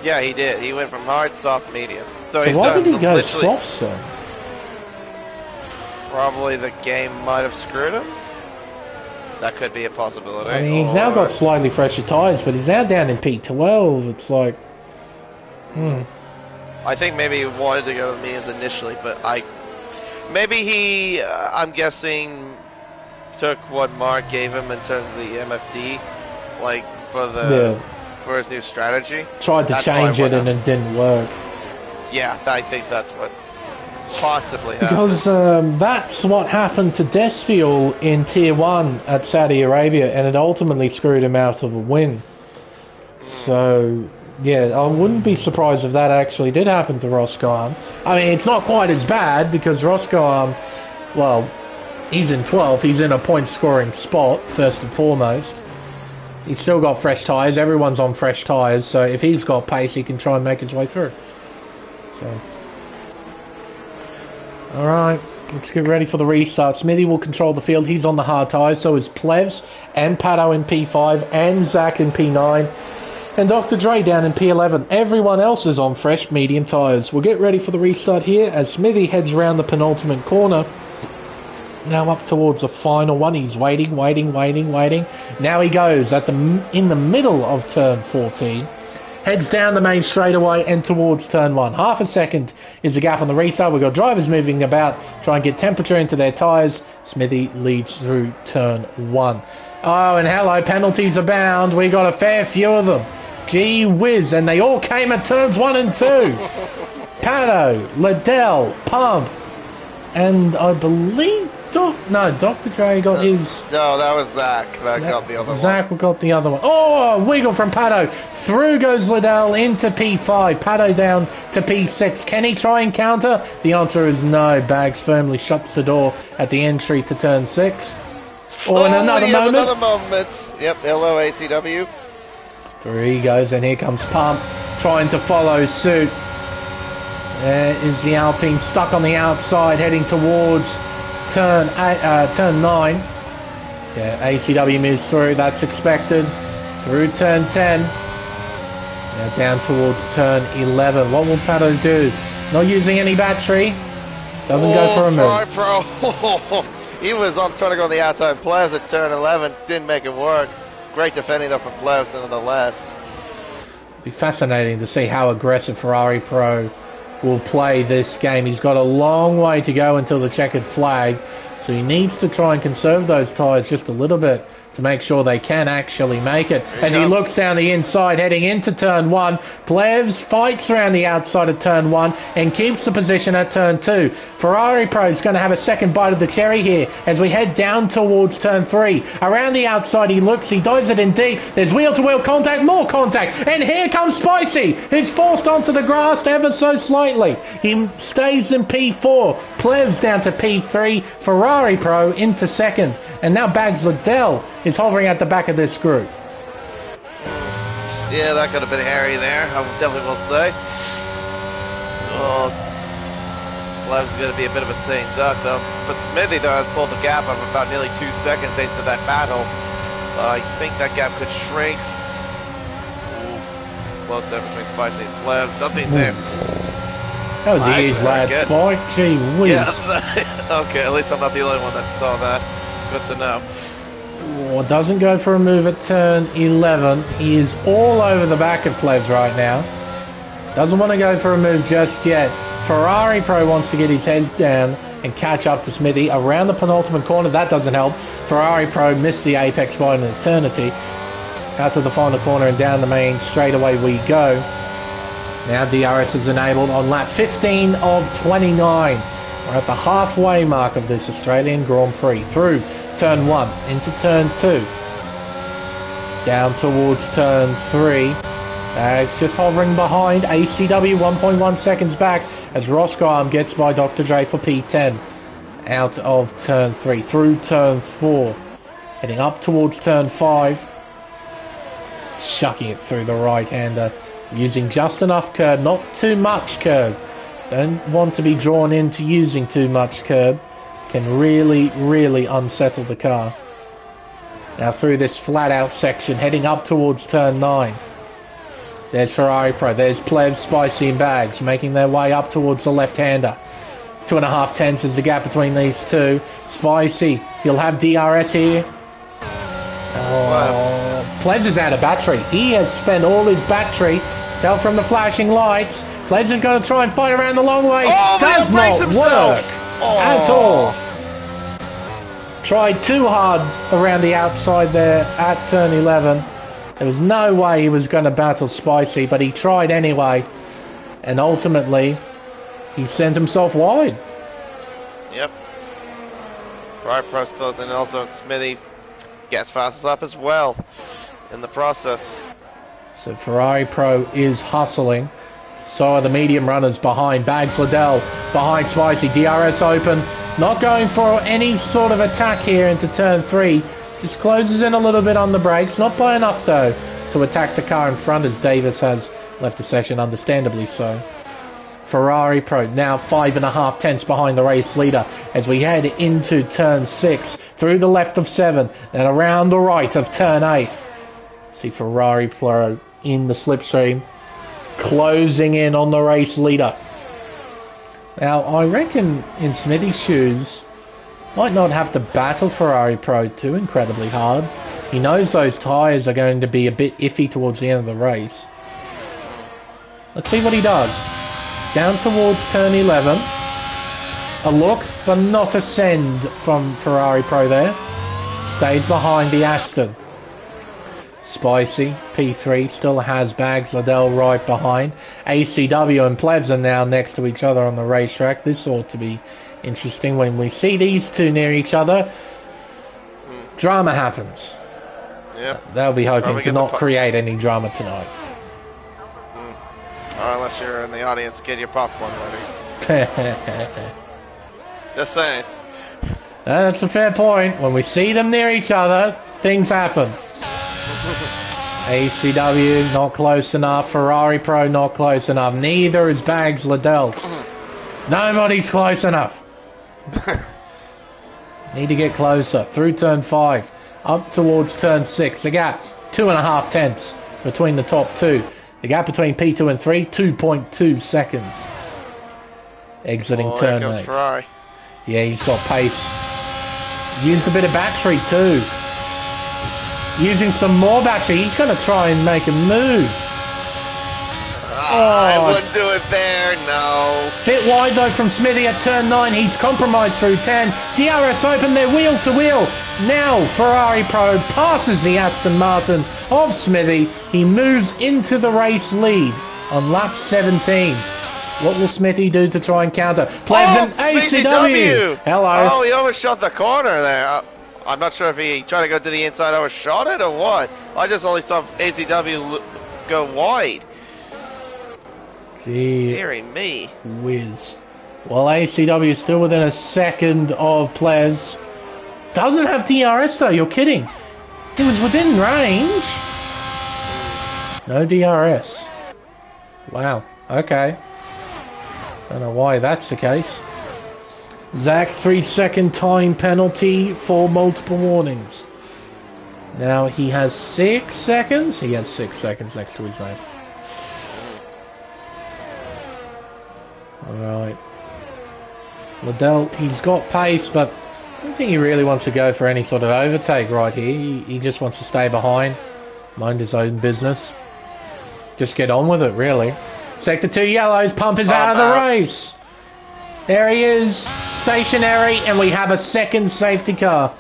Yeah, he did. He went from hard, soft, medium. So why did he go softs then? Probably the game might have screwed him. That could be a possibility. I mean, he's now got slightly fresher tyres, but he's now down in P12. It's like... I think maybe he wanted to go to the mediums initially, but maybe he, I'm guessing, took what Mark gave him in terms of the MFD, like, for his new strategy. Tried to change it and it didn't work. Yeah, I think that's what possibly happen? Because that's what happened to Destiel in Tier 1 at Saudi Arabia, and it ultimately screwed him out of a win. So, yeah, I wouldn't be surprised if that actually did happen to Roscoe. I mean, it's not quite as bad, because Roscoe, well, he's in 12th, he's in a point-scoring spot, first and foremost. He's still got fresh tyres, everyone's on fresh tyres, so if he's got pace, he can try and make his way through. So, alright, let's get ready for the restart. Smithy will control the field, he's on the hard tyres, so is Plevs, and Pato in P5, and Zach in P9, and Dr. Dre down in P11. Everyone else is on fresh medium tyres. We'll get ready for the restart here as Smithy heads around the penultimate corner. Now up towards the final one. He's waiting. Now he goes in the middle of turn 14. Heads down the main straightaway and towards turn 1. Half a second is the gap on the restart. We've got drivers moving about, try and get temperature into their tyres. Smithy leads through turn 1. Oh, and hello, penalties abound. We got a fair few of them. Gee whiz, and they all came at turns 1 and 2. Pato, Liddell, Pump, and I believe Dr. Dre got his... No, that was Zach. That got the other one. Zach got the other one. Oh, wiggle from Pato. Through goes Liddell into P5. Pato down to P6. Can he try and counter? The answer is no. Bags firmly shuts the door at the entry to turn 6. Or in another moment. Yep, hello ACW. There he goes, and here comes Pump, trying to follow suit. There is the Alpine stuck on the outside, heading towards turn 9. Yeah, ACW moves through, that's expected. Through turn 10. Now down towards turn 11. What will Pato do? Not using any battery. Doesn't go for a move. Pro. He was on trying to go on the outside. Plevs at turn 11. Didn't make it work. Great defending though from Plevs nonetheless. It'll be fascinating to see how aggressive Ferrari Pro will play this game. He's got a long way to go until the checkered flag, so he needs to try and conserve those tyres just a little bit to make sure they can actually make it. As he looks down the inside, heading into turn 1, Plevs fights around the outside of turn 1 and keeps the position at turn 2. Ferrari Pro is going to have a second bite of the cherry here as we head down towards turn 3. Around the outside he looks, he dives it in deep. There's wheel-to-wheel contact, more contact, and here comes Spicy, who's forced onto the grass ever so slightly. He stays in P4, Plevs down to P3, Ferrari Pro into second, and now Bags Liddell is hovering at the back of this group. Yeah, that could have been hairy there, I definitely will say. Oh, Plevs is going to be a bit of a sane duck though. But Smithy though has pulled the gap of about nearly 2 seconds into that battle. I think that gap could shrink. Ooh, close there between Spicy and Plevs. Nothing there. That was a huge lad, Spike. Gee whiz. Yeah, okay, at least I'm not the only one that saw that. Good to know. Oh, doesn't go for a move at turn 11. He is all over the back of Plevs right now. Doesn't want to go for a move just yet. Ferrari Pro wants to get his head down and catch up to Smithy around the penultimate corner. That doesn't help. Ferrari Pro missed the apex by an eternity. Out to the final corner and down the main straightaway we go. Now DRS is enabled on lap 15 of 29. We're at the halfway mark of this Australian Grand Prix. Through turn 1 into turn 2. Down towards turn 3. It's just hovering behind. ACW 1.1 seconds back as Roscoe gets by Dr. Dre for P10. Out of turn 3. Through turn 4. Heading up towards turn 5. Shucking it through the right-hander. Using just enough curb, not too much curb. Don't want to be drawn into using too much curb. Can really unsettle the car. Now through this flat out section, heading up towards turn 9. There's Ferrari Pro, there's Plevs, Spicy and Bags, making their way up towards the left-hander. 2.5 tenths is the gap between these two. Spicy, he'll have DRS here. Oh, Plevs is out of battery. He has spent all his battery. Fell from the flashing lights. Plevs is going to try and fight around the long way. Oh, does not work at all. Tried too hard around the outside there at turn 11. There was no way he was going to battle Spicy, but he tried anyway. And ultimately, he sent himself wide. Yep. Ferrari Pro's closing, and also Smithy gets fastest up as well in the process. So Ferrari Pro is hustling. So are the medium runners behind. Bags Liddell behind Spicy. DRS open. Not going for any sort of attack here into turn 3. Just closes in a little bit on the brakes. Not by enough though to attack the car in front, as Davis has left the session, understandably so. Ferrari Pro now 5.5 tenths behind the race leader as we head into turn 6, through the left of 7 and around the right of turn 8. See Ferrari Pro in the slipstream, closing in on the race leader. Now I reckon in Smithy's shoes might not have to battle Ferrari Pro too incredibly hard. He knows those tyres are going to be a bit iffy towards the end of the race. Let's see what he does. Down towards turn 11. A look, but not a send from Ferrari Pro there. Stays behind the Aston. Spicy, P3, still has Bags Liddell right behind. ACW and Plebs are now next to each other on the racetrack. This ought to be interesting when we see these two near each other. Drama happens. Yeah. They'll be hoping to not create any drama tonight. Or unless you're in the audience, get your popcorn ready. Just saying. That's a fair point. When we see them near each other, things happen. ACW not close enough. Ferrari Pro not close enough. Neither is Bags Liddell. Nobody's close enough. Need to get closer. Through turn 5. Up towards turn 6. The gap 2.5 tenths between the top two. The gap between P2 and 3, 2.2 seconds. Exiting turn 8. Ferrari. Yeah, he's got pace. Used a bit of battery too. Using some more battery. He's going to try and make a move. I wouldn't do it there, no. Bit wide though from Smithy at turn 9. He's compromised through 10. DRS open, they're wheel to wheel. Now Ferrari Pro passes the Aston Martin of Smithy. He moves into the race lead on lap 17. What will Smithy do to try and counter? Pleasant ACW. Hello. Oh, he overshot the corner there. I'm not sure if he tried to go to the inside, overshot it or what. I just only saw ACW go wide. Deary me. Whiz. Well, ACW is still within a second of Plez. Doesn't have DRS though, you're kidding. He was within range. No DRS. Wow, okay. Don't know why that's the case. Zach, 3-second time penalty for multiple warnings. Now he has 6 seconds. He has 6 seconds next to his name. Alright. Liddell, he's got pace, but I don't think he really wants to go for any sort of overtake right here. He just wants to stay behind, mind his own business. Just get on with it, really. Sector 2 yellows, Pump is out of the race. There he is, stationary, and we have a second safety car.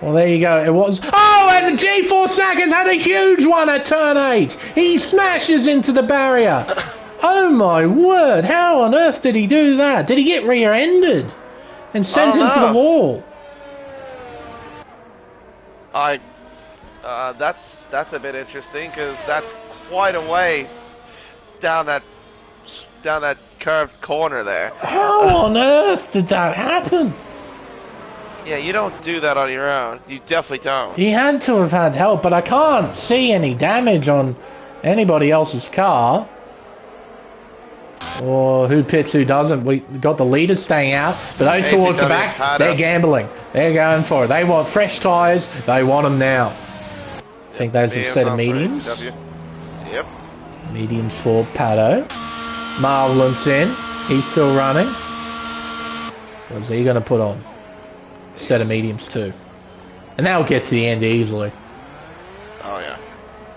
Well, there you go. It was... Oh, and the G4 Sackers had a huge one at turn 8. He smashes into the barrier. Oh my word, how on earth did he do that? Did he get rear-ended and sent into the wall? That's a bit interesting, because that's quite a ways down that curved corner there. How on earth did that happen? Yeah, you don't do that on your own. You definitely don't. He had to have had help, but I can't see any damage on anybody else's car. Or who pits, who doesn't. We got the leaders staying out, but those towards the back, they're gambling. They're going for it. They want fresh tyres. They want them now. I think those are a set of mediums. Yep. Mediums for Pato. Marvelin's in. He's still running. What's he going to put on? Set of mediums too. And that'll get to the end easily. Oh yeah.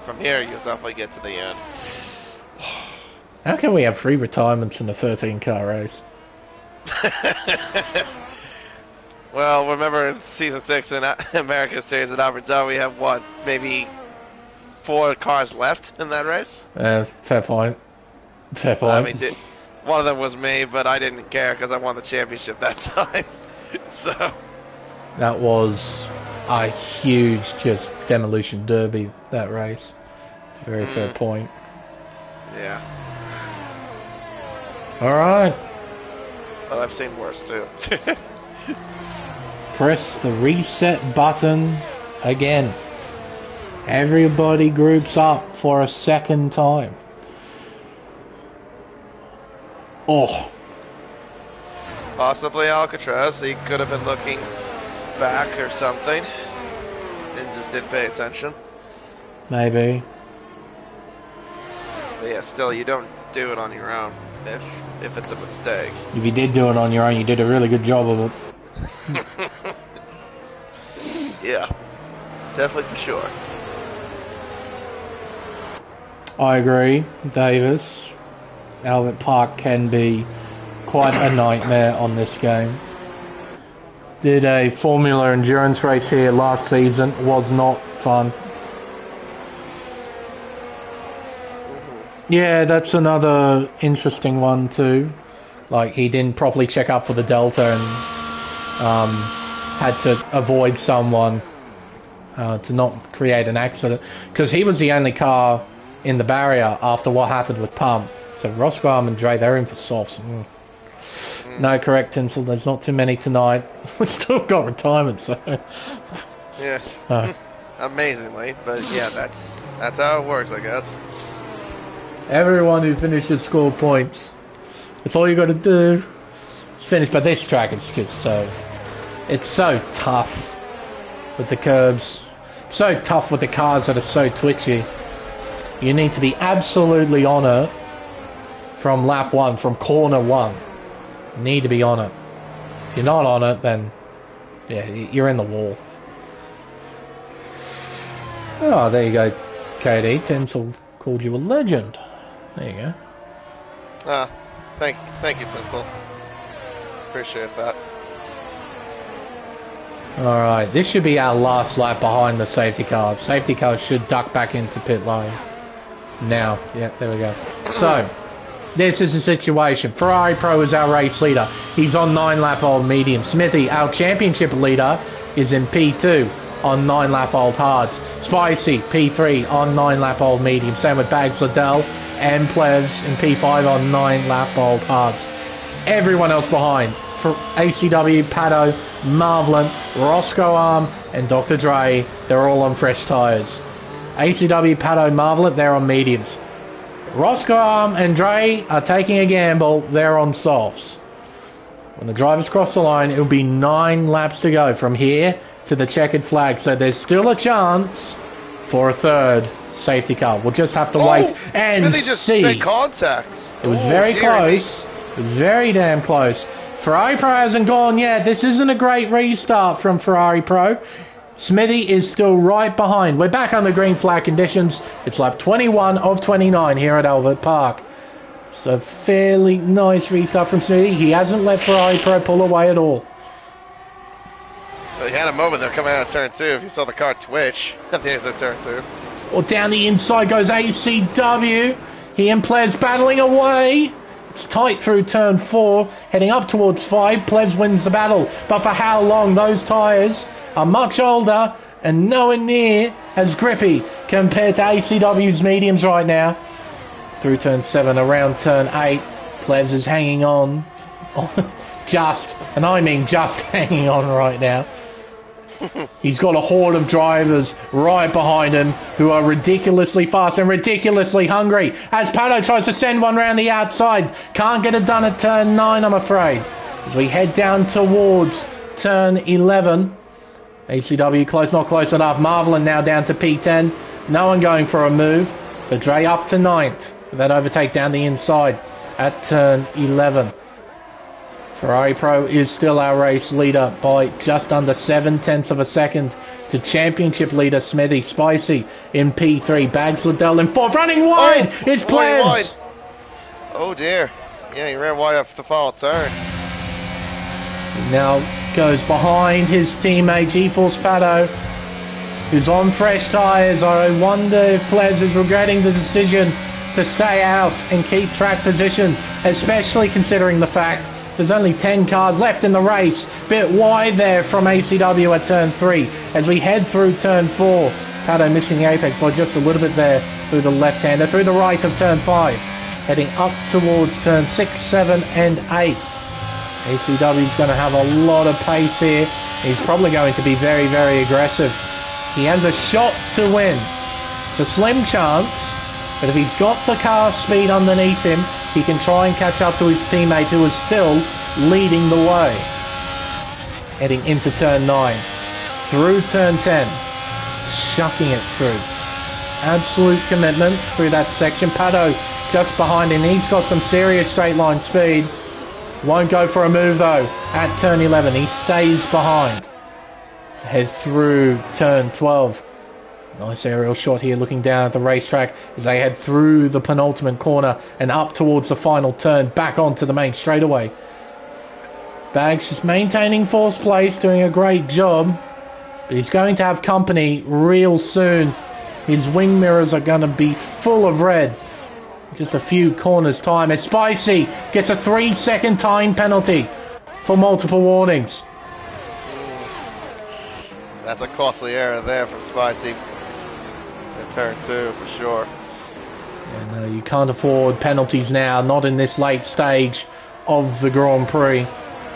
From here you'll definitely get to the end. How can we have 3 retirements in a 13-car race? Well, remember in Season 6 in American Series at Aberdeen, we have, what, maybe 4 cars left in that race? Fair point. Fair point. I mean, One of them was me, but I didn't care because I won the championship that time. So that was a huge just demolition derby, that race. Very fair point. Yeah. Alright. But I've seen worse too. Press the reset button again. Everybody groups up for a second time. Oh. Possibly Alcatraz. He could have been looking back or something and just didn't pay attention. Maybe. But yeah, still, you don't do it on your own if it's a mistake. If you did do it on your own, you did a really good job of it. Yeah, definitely for sure. I agree, Davis. Albert Park can be quite a nightmare on this game. Did a Formula Endurance race here last season. Was not fun. Yeah, that's another interesting one too. Like, he didn't properly check up for the Delta and had to avoid someone to not create an accident. Because he was the only car in the barrier after what happened with Pump. So Roscoe and Dre, they're in for softs. No, correct, Tinsel. There's not too many tonight. We've still got retirement, so... Yeah. Amazingly, but yeah, that's how it works, I guess. Everyone who finishes score points. That's all you got to do. Finish. But this track is just so... It's so tough with the curbs. So tough with the cars that are so twitchy. You need to be absolutely on it from lap 1, from corner 1. You need to be on it. If you're not on it, then yeah, you're in the wall. Oh, there you go, KD. Tinsel called you a legend. There you go. Ah, thank you, Tinsel. Appreciate that. Alright, this should be our last lap behind the safety car. Safety car should duck back into pit lane. Now, yeah, there we go. So, this is the situation. Ferrari Pro is our race leader. He's on 9-lap-old medium. Smithy, our championship leader, is in P2 on 9-lap-old hards. Spicy, P3 on 9-lap-old medium. Same with Bags Liddell and Plebs in P5 on 9-lap-old hards. Everyone else behind. For ACW, Pato, Marvelin, Roscoe Arm, and Dr. Dre, they're all on fresh tyres. ACW, Pato, Marvelin, they're on mediums. Roscoe Arm and Dre are taking a gamble, they're on softs. When the drivers cross the line, it'll be 9 laps to go from here to the checkered flag, so there's still a chance for a third safety car. We'll just have to wait and Smithy just see. made contact. It was very close. It was very damn close. Ferrari Pro hasn't gone yet. This isn't a great restart from Ferrari Pro. Smithy is still right behind. We're back on the green flag conditions. It's lap 21 of 29 here at Albert Park. It's a fairly nice restart from Smithy. He hasn't let Ferrari Pro pull away at all. Well, he had a moment there coming out of turn 2. If you saw the car twitch at the end of turn 2. Well, down the inside goes ACW. He and Plebs battling away. It's tight through turn 4, heading up towards 5. Plebs wins the battle, but for how long? Those tyres are much older and nowhere near as grippy compared to ACW's mediums right now. Through turn 7, around turn 8, Plebs is hanging on. Just, and I mean just hanging on right now. He's got a horde of drivers right behind him who are ridiculously fast and ridiculously hungry as Pato tries to send one round the outside. Can't get it done at turn 9, I'm afraid. As we head down towards turn 11. ACW close, not close enough. Marvelin now down to P10. No one going for a move. So Dre up to 9th. With that overtake down the inside at turn 11. Ferrari Pro is still our race leader by just under 7/10 of a second to championship leader Smithy. Spicy in P3. Bags Liddell in 4th. Running wide! It's Plebs! Oh dear. Yeah, he ran wide off the final turn. He now goes behind his teammate GeForce Pato, who's on fresh tyres. I wonder if Plebs is regretting the decision to stay out and keep track position. especially considering the fact there's only 10 cars left in the race. Bit wide there from ACW at turn 3 as we head through turn 4. Pato missing the apex by just a little bit there through the left-hander, through the right of turn 5. Heading up towards turn 6, 7 and 8. ACW's going to have a lot of pace here. He's probably going to be very, very aggressive. He has a shot to win. It's a slim chance, but if he's got the car speed underneath him, he can try and catch up to his teammate who is still leading the way. Heading into turn 9. Through turn 10. Shucking it through. Absolute commitment through that section. Pato just behind him. He's got some serious straight line speed. Won't go for a move though at turn 11. He stays behind. Head through turn 12. Nice aerial shot here looking down at the racetrack as they head through the penultimate corner and up towards the final turn, back onto the main straightaway. Bags just maintaining fourth place, doing a great job. But he's going to have company real soon. His wing mirrors are going to be full of red. Just a few corners time as Spicy gets a 3-second time penalty for multiple warnings. That's a costly error there from Spicy. In turn 2 for sure. Yeah, no, you can't afford penalties now, not in this late stage of the Grand Prix,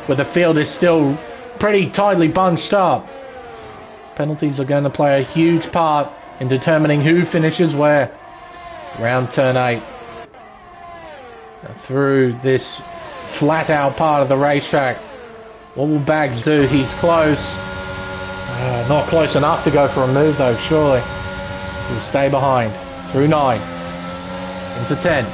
where the field is still pretty tightly bunched up. Penalties are going to play a huge part in determining who finishes where. Round turn 8. Now through this flat out part of the racetrack. What will Bags do? He's close. Not close enough to go for a move though, surely. He'll stay behind. Through 9. Into 10.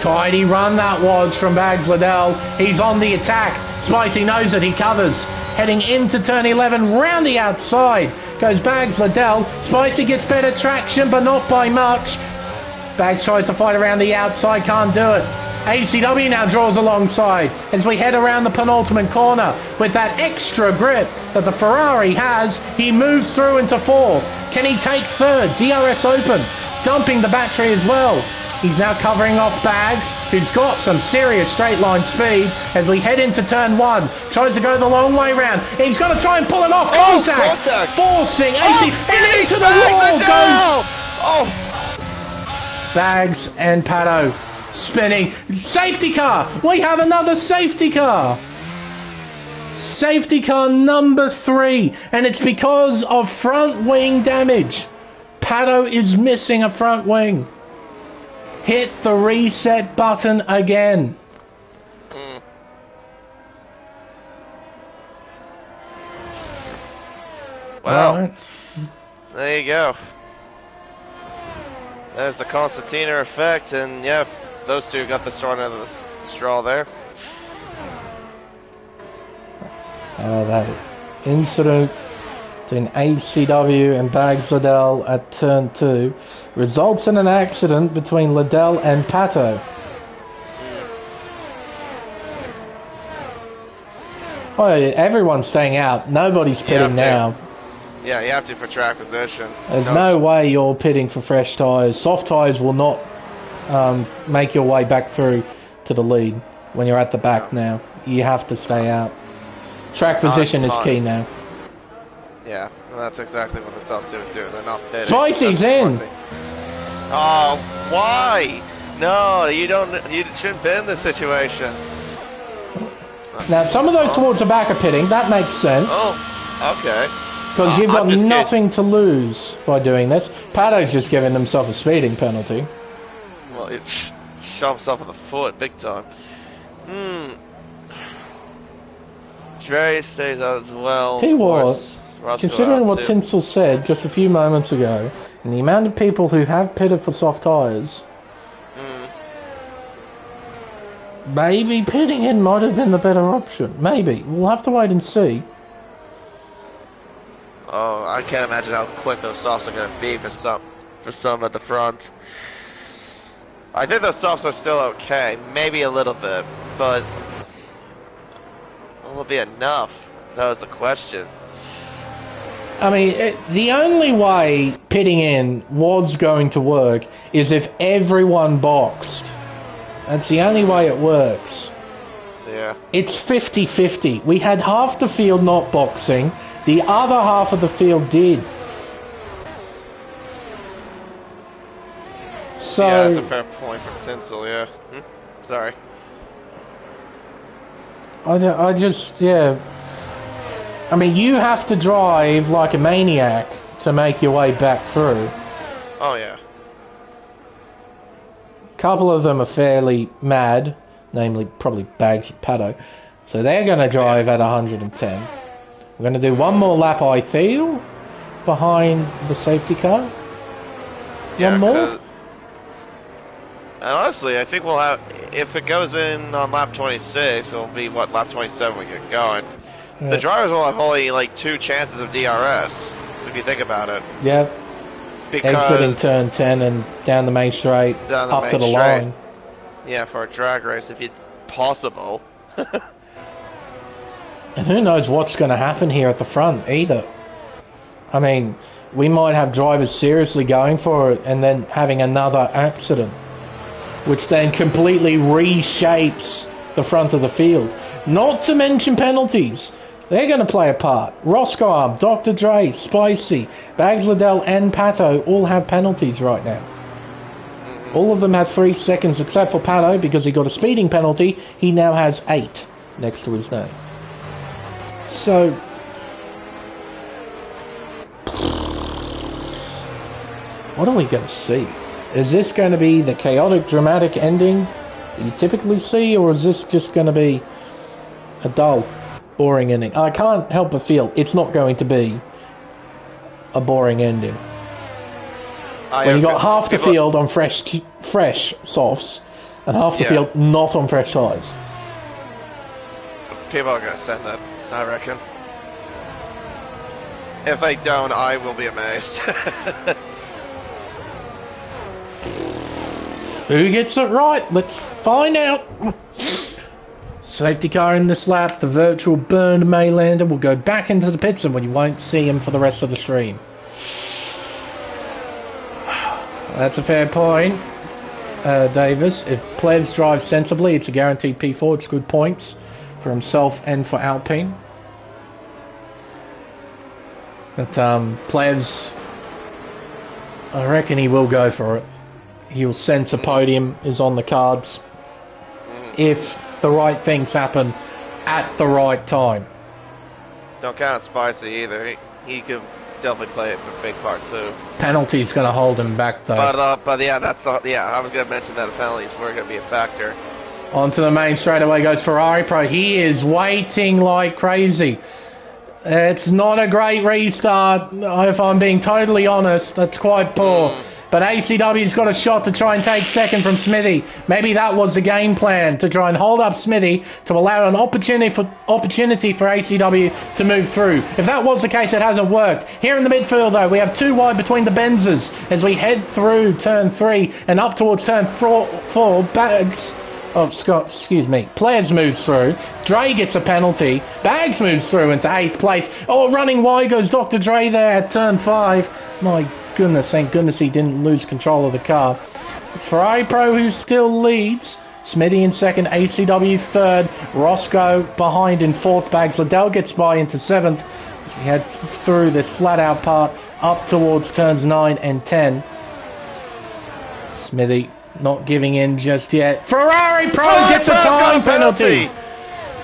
Tidy run that was from Bags Liddell. He's on the attack. Spicy knows it. He covers. Heading into turn 11. Round the outside goes Bags Liddell. Spicy gets better traction, but not by much. Bags tries to fight around the outside. Can't do it. ACW now draws alongside as we head around the penultimate corner with that extra grip that the Ferrari has. He moves through into 4th. Can he take 3rd? DRS open, dumping the battery as well. He's now covering off Bags, who's got some serious straight line speed as we head into turn 1. Tries to go the long way round. He's got to try and pull it off. Contact. Forcing AC and into the wall goes. Bags and Pato. Spinning. Safety car! We have another safety car! Safety car number 3. And it's because of front wing damage. Pato is missing a front wing. Hit the reset button again. Well, right. There you go. There's the Constantina effect, and yeah, those two got the short end of the straw there. That incident between ACW and Bags Liddell at turn 2 results in an accident between Liddell and Pato. Oh, yeah, everyone's staying out. Nobody's pitting now. Yeah, you have to for track position. There's no way you're pitting for fresh tyres. Soft tyres will not make your way back through to the lead when you're at the back now. You have to stay out. Track position is key now. Yeah, well, that's exactly what the top two do. They're not pitting. Spicy's in! Oh, why? No, you shouldn't be in this situation. Now, some of those towards the back are pitting. That makes sense. Oh, okay. Because you've got nothing to lose by doing this. Pato's just giving himself a speeding penalty. Well, it shot himself in the foot big time. Dre stays out as well. Tell you what, considering what Tinsel said just a few moments ago, and the amount of people who have pitted for soft tyres, maybe pitting in might have been the better option. Maybe. We'll have to wait and see. Oh, I can't imagine how quick those softs are going to be for some at the front. I think those softs are still okay, maybe a little bit, but will it be enough? That was the question. I mean, the only way pitting in was going to work is if everyone boxed That's the only way it works. Yeah. It's 50-50. We had half the field not boxing. The other half of the field did. So, yeah, that's a fair point for Tinsel, yeah. Sorry. I just, yeah. I mean, you have to drive like a maniac to make your way back through. Oh, yeah. A couple of them are fairly mad, namely probably Bags and Pato. So they're going to drive at 110. We're going to do one more lap, I feel, behind the safety car. Yeah, one more. And honestly, I think we'll have, if it goes in on lap 26, it'll be, what, lap 27 we get going. Yeah. The drivers will have only, like, 2 chances of DRS, if you think about it. Yeah. Because exiting turn 10 and down the main straight, up to the line. Yeah, for a drag race, if it's possible. And who knows what's going to happen here at the front, either. I mean, we might have drivers seriously going for it and then having another accident, which then completely reshapes the front of the field. Not to mention penalties. They're going to play a part. Roscoe, Dr. Dre, Spicy, Bags Liddell and Pato all have penalties right now. All of them have 3 seconds except for Pato because he got a speeding penalty. He now has 8 next to his name. So, what are we going to see? Is this going to be the chaotic, dramatic ending that you typically see, or is this just going to be a dull, boring ending? I can't help but feel it's not going to be a boring ending. When you got half the field on fresh softs and half the field not on fresh tyres. People are going to send that, I reckon. If they don't, I will be amazed. Who gets it right? Let's find out. Safety car in this lap. The virtual burned Maylander will go back into the pits and you won't see him for the rest of the stream. That's a fair point, Davis. If Plebs drives sensibly, it's a guaranteed P4. It's good points for himself and for Alpine. But Plebs, I reckon he will go for it. He'll sense a podium is on the cards if the right things happen at the right time. Don't count Spicy either. He could definitely play it for a big part too. Penalty's going to hold him back though. But yeah, that's not. Yeah, I was going to mention that the penalties were going to be a factor. Onto the main straightaway goes Ferrari Pro. He is waiting like crazy. It's not a great restart, if I'm being totally honest. That's quite poor. But ACW's got a shot to try and take second from Smithy. Maybe that was the game plan, to try and hold up Smithy to allow an opportunity for ACW to move through. If that was the case, it hasn't worked. Here in the midfield, though, we have 2 wide between the Benzes as we head through turn 3 and up towards turn 4. Bags... Oh, Scott, excuse me. Players moves through. Dre gets a penalty. Bags moves through into 8th place. Oh, running wide goes Dr. Dre there at turn 5. My goodness, thank goodness he didn't lose control of the car. It's Ferrari Pro who still leads. Smithy in 2nd, ACW 3rd. Roscoe behind in 4th. Bags Liddell gets by into 7th. As we head through this flat-out part up towards turns 9 and 10. Smithy not giving in just yet. Ferrari Pro gets a time penalty.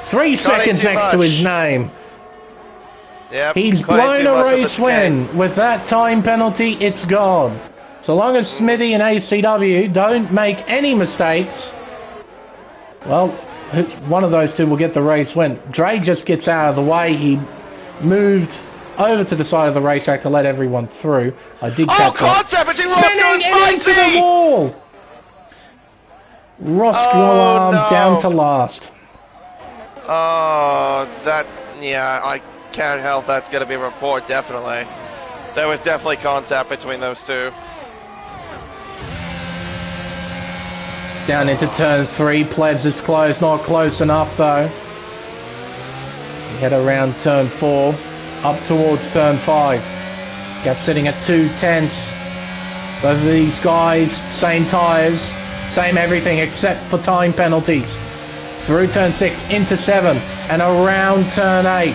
3 seconds next to his name. Yep, he's blown a race win. With that time penalty, it's gone. So long as Smithy and ACW don't make any mistakes, well, one of those two will get the race win. Dre just gets out of the way. He moved over to the side of the racetrack to let everyone through. I did catch contact between Roscoe and Spicy! Into the wall! Roscoe down to last. Oh, yeah, I can't help that's going to be a report, definitely. There was definitely contact between those two. Down into turn 3, Plebs is close, not close enough though. We head around turn 4, up towards turn 5. Gap sitting at 2/10. Both of these guys, same tyres. Same everything except for time penalties. Through turn 6, into 7, and around turn 8.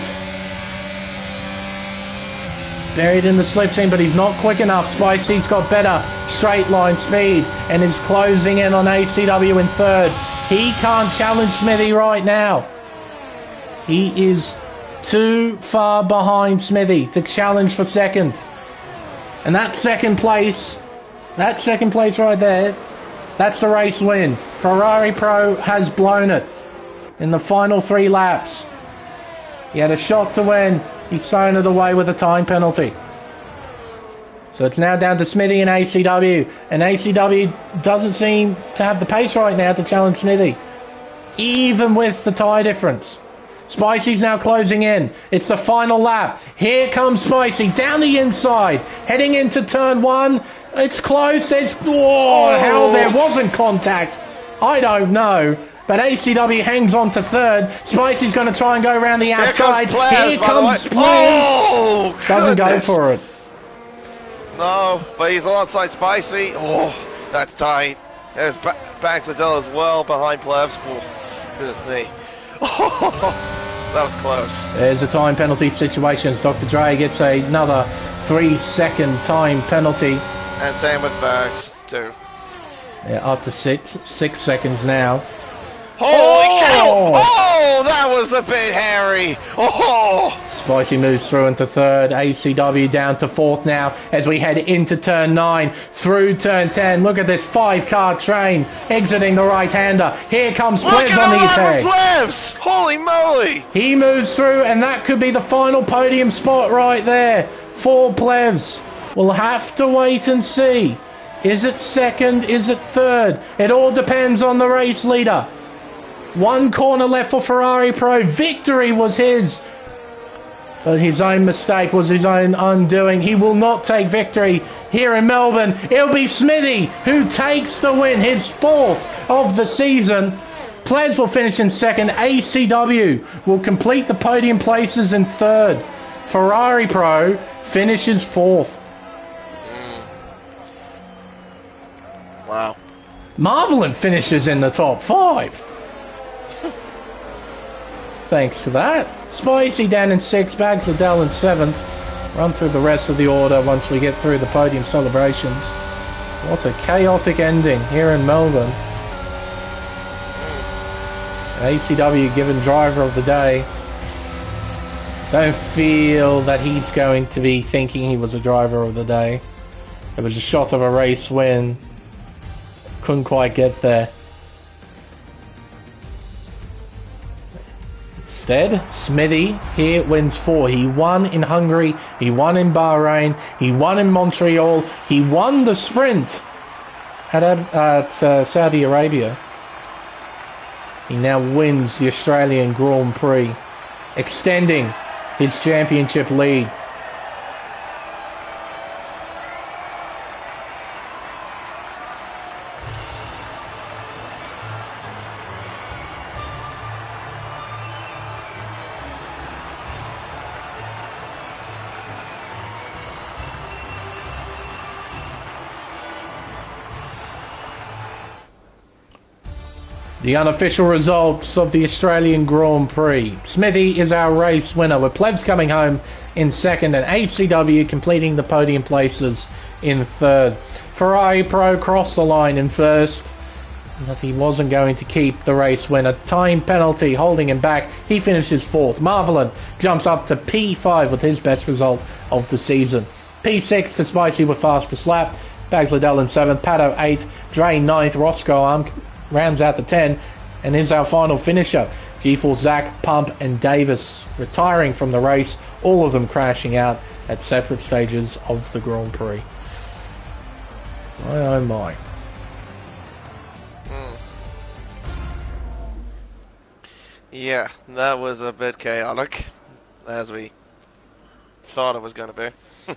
Buried in the slipstream, but he's not quick enough. Spicy's got better straight line speed and is closing in on ACW in third. He can't challenge Smithy right now. He is too far behind Smithy to challenge for second. And that second place right there, that's the race win. Ferrari Pro has blown it in the final 3 laps. He had a shot to win. He's thrown it away with a time penalty. So it's now down to Smithy and ACW. And ACW doesn't seem to have the pace right now to challenge Smithy, even with the tyre difference. Spicy's now closing in. It's the final lap. Here comes Spicy down the inside, heading into turn 1. It's close. How there wasn't contact, I don't know. But ACW hangs on to third. Spicy's going to try and go around the outside. Here comes Plez. Oh, doesn't go for it. No, but he's alongside Spicy. Oh, that's tight. There's Baxadell as well behind Plebs. Oh, goodness me. Oh, that was close. There's a time penalty situation. Dr. Dre gets another 3-second time penalty. And same with Bags, too. Yeah, up to six seconds now. Holy cow! Oh, that was a bit hairy. Oh! Spicy moves through into third. ACW down to fourth now as we head into turn 9, through turn 10. Look at this 5-car train exiting the right-hander. Here comes Plebs on the attack. Plebs! Holy moly! He moves through, and that could be the final podium spot right there for Plebs. We'll have to wait and see. Is it second? Is it third? It all depends on the race leader. 1 corner left for Ferrari Pro. Victory was his. But his own mistake was his own undoing. He will not take victory here in Melbourne. It'll be Smithy who takes the win, his 4th of the season. Plez will finish in second. ACW will complete the podium places in third. Ferrari Pro finishes 4th. Wow. Marvelin finishes in the top 5. Thanks to that. Spicy down in 6th, Bags Liddell in 7th. Run through the rest of the order once we get through the podium celebrations. What a chaotic ending here in Melbourne. ACW given driver of the day. Don't feel that he's going to be thinking he was a driver of the day. It was a shot of a race win. Couldn't quite get there. Instead, Smithy here wins 4. He won in Hungary, he won in Bahrain, he won in Montreal, he won the sprint at Saudi Arabia. He now wins the Australian Grand Prix, extending his championship lead. The unofficial results of the Australian Grand Prix. Smithy is our race winner, with Plebs coming home in second and ACW completing the podium places in third. Ferrari Pro crossed the line in first, but he wasn't going to keep the race winner. Time penalty holding him back. He finishes 4th. Marvelin jumps up to P5 with his best result of the season. P6 to Spicy with fastest lap. Bags Liddell in 7th. Pato 8th. Dre 9th. Roscoe Arm rounds out the 10 and is our final finisher. G4, Zach, Pump and Davis retiring from the race, all of them crashing out at separate stages of the Grand Prix. Oh my. Yeah, that was a bit chaotic, as we thought it was going to be.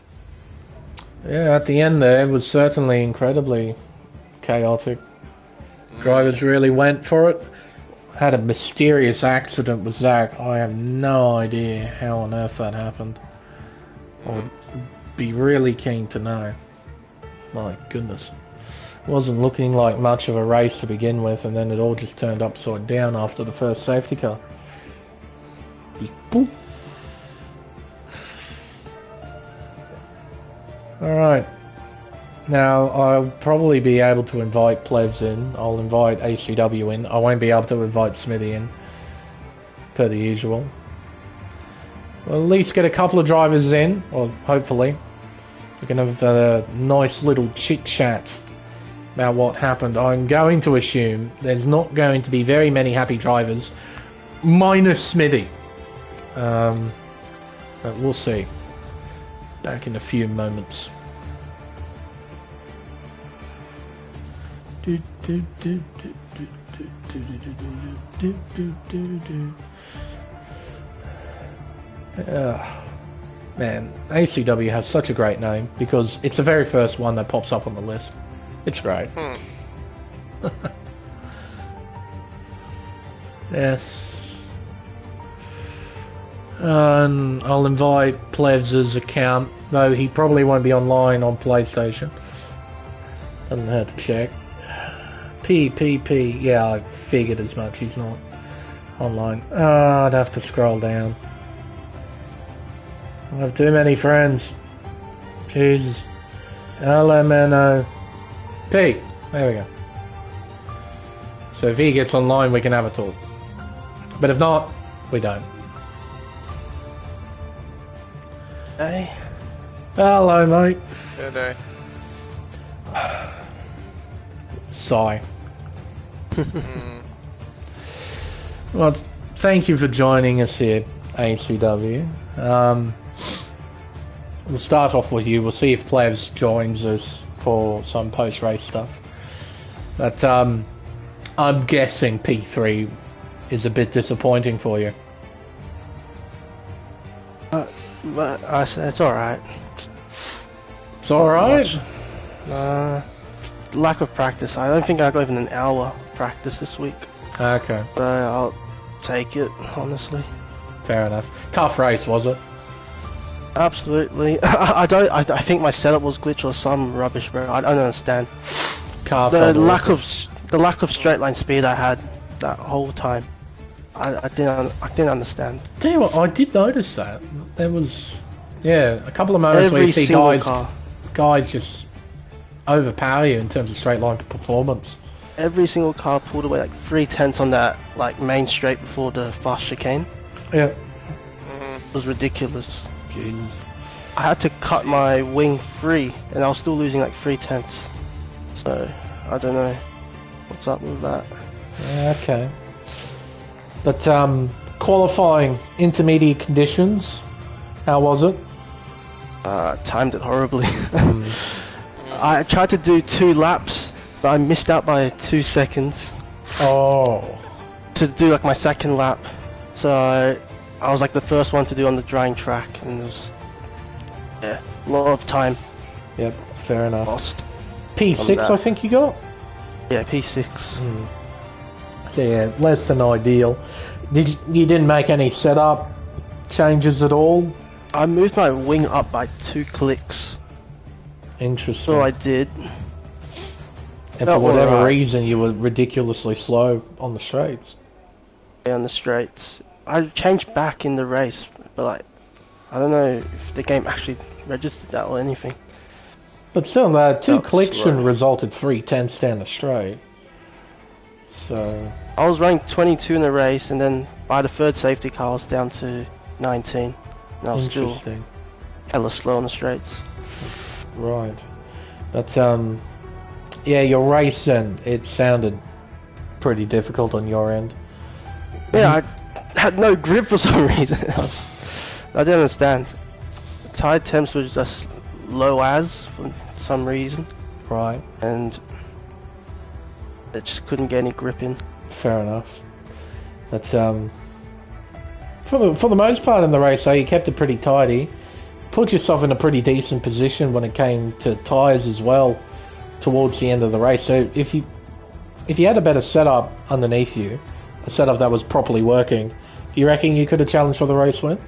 Yeah, at the end there, it was certainly incredibly chaotic. Drivers really went for it. Had a mysterious accident with Zach. I have no idea how on earth that happened. I would be really keen to know. My goodness. Wasn't looking like much of a race to begin with, and then it all just turned upside down after the first safety car. Just boop. Alright. Now, I'll probably be able to invite Plebs in. I'll invite HCW in. I won't be able to invite Smithy in, per the usual. We'll at least get a couple of drivers in, or hopefully. We can have a nice little chit-chat about what happened. I'm going to assume there's not going to be very many happy drivers, minus Smithy. But we'll see. Back in a few moments. Man, ACW has such a great name because it's the very first one that pops up on the list. It's great. Yes. And I'll invite Plevs' account, though he probably won't be online on PlayStation. Doesn't hurt to check. PPP, yeah, I figured as much, he's not online. Oh, I'd have to scroll down. I have too many friends. Jesus. LMNO. P. There we go. So if he gets online, we can have a talk. But if not, we don't. Hey. Hello, mate. Good day. Sigh. Well, thank you for joining us here, ACW. We'll start off with you. We'll see if Plevs joins us for some post-race stuff. But I'm guessing P3 is a bit disappointing for you. But I said it's alright. It's alright? Lack of practice. I don't think I got even an hour practice this week. Okay. So I'll take it, honestly. Fair enough. Tough race, was it? Absolutely. I think my setup was glitch or some rubbish, bro. I don't understand. The lack of straight line speed I had that whole time. I didn't understand. Tell you what, I did notice that. There was, a couple of moments where you see guys just overpower you in terms of straight line performance. Every single car pulled away like 3/10 on that main straight before the fast chicane. Yeah. It was ridiculous. Jesus. I had to cut my wing free, and I was still losing like 3/10. So I don't know what's up with that. Okay. But qualifying intermediate conditions, how was it? Timed it horribly. I tried to do 2 laps, but I missed out by 2 seconds. Oh. To do like my second lap, so I was like the first one to do on the drying track, and it was a lot of time. Yep, fair enough. Lost. P6, I think you got. Yeah, P6. So yeah, less than ideal. You didn't make any setup changes at all? I moved my wing up by 2 clicks. Interesting. So I did. And for whatever reason, you were ridiculously slow on the straights. Yeah, on the straights. I changed back in the race, but I don't know if the game actually registered that or anything. But still, 2 clicks shouldn't result in 3/10 down the straight. So I was ranked 22 in the race, and then by the 3rd safety car I was down to 19. And I was still hella slow on the straights. Right. But yeah, your race then, it sounded pretty difficult on your end. Yeah, I had no grip for some reason. I didn't understand. The tire temps was just low as for some reason. Right. And I just couldn't get any grip in. Fair enough. But for the most part in the race, though, you kept it pretty tidy. Put yourself in a pretty decent position when it came to tyres as well towards the end of the race. So if you had a better setup underneath you, a setup that was properly working, do you reckon you could have challenged for the race win?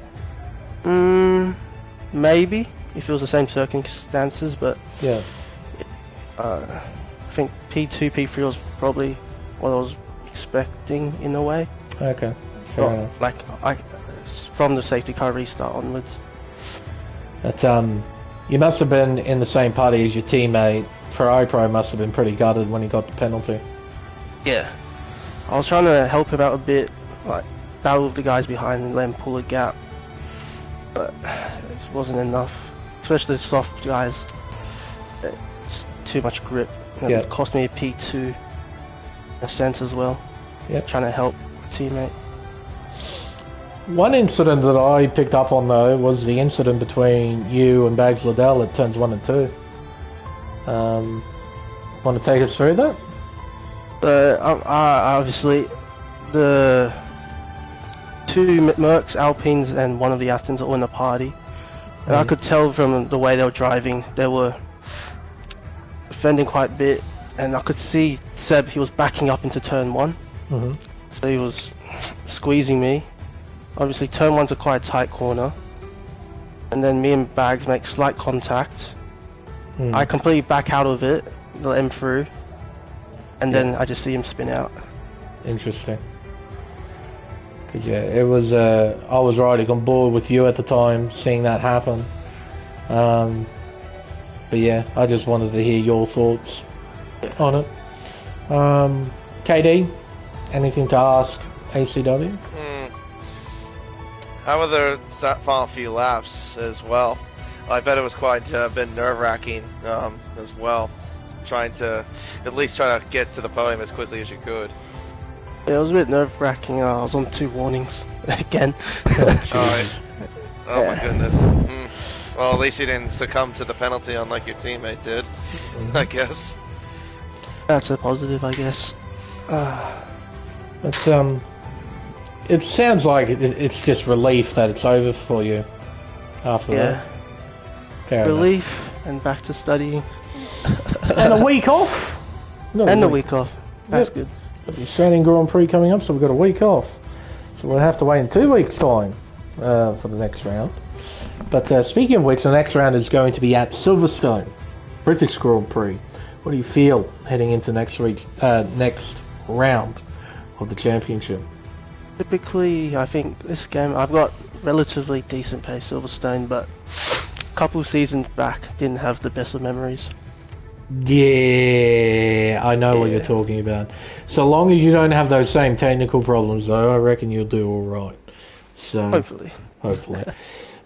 Maybe if it was the same circumstances, but yeah, I think P2, P3 was probably what I was expecting in a way. Okay, fair enough. Like from the safety car restart onwards. But you must have been in the same party as your teammate. Ferrari Pro must have been pretty gutted when he got the penalty. Yeah, I was trying to help him out a bit, like battle with the guys behind and let him pull a gap, but it wasn't enough. Especially the soft guys, it's too much grip. And it cost me a P2 in a sense as well. Yep. Trying to help a teammate. One incident that I picked up on though was the incident between you and Bags Liddell at turns 1 and 2. Want to take us through that? Obviously, the two Mercs, Alpines, and one of the Astons are all in the party. And I could tell from the way they were driving, they were defending quite a bit. And I could see Seb, he was backing up into turn 1. So he was squeezing me. Obviously, turn 1's a quite tight corner. And then me and Bags make slight contact. I completely back out of it, let him through. And then I just see him spin out. Interesting. Cause yeah, it was. I was riding on board with you at the time, seeing that happen. But yeah, I just wanted to hear your thoughts on it. KD, anything to ask ACW? How were there that final few laps as well? I bet it was quite a bit nerve-wracking as well, trying to at least try to get to the podium as quickly as you could. Yeah, it was a bit nerve-wracking. I was on 2 warnings again. Oh my goodness. Well, at least you didn't succumb to the penalty unlike your teammate did, I guess. That's a positive, I guess. But it sounds like it's just relief that it's over for you after that. Fair relief enough. And back to studying. And a week off. And a week off. That's good. The Australian Grand Prix coming up, so we've got a week off. So we'll have to wait in 2 weeks' time for the next round. But speaking of which, the next round is going to be at Silverstone, British Grand Prix. What do you feel heading into next week's next round of the championship? Typically, I think this game, I've got relatively decent pace Silverstone, but a couple seasons back didn't have the best of memories. Yeah, I know what you're talking about. So long as you don't have those same technical problems, though, I reckon you'll do all right. So hopefully.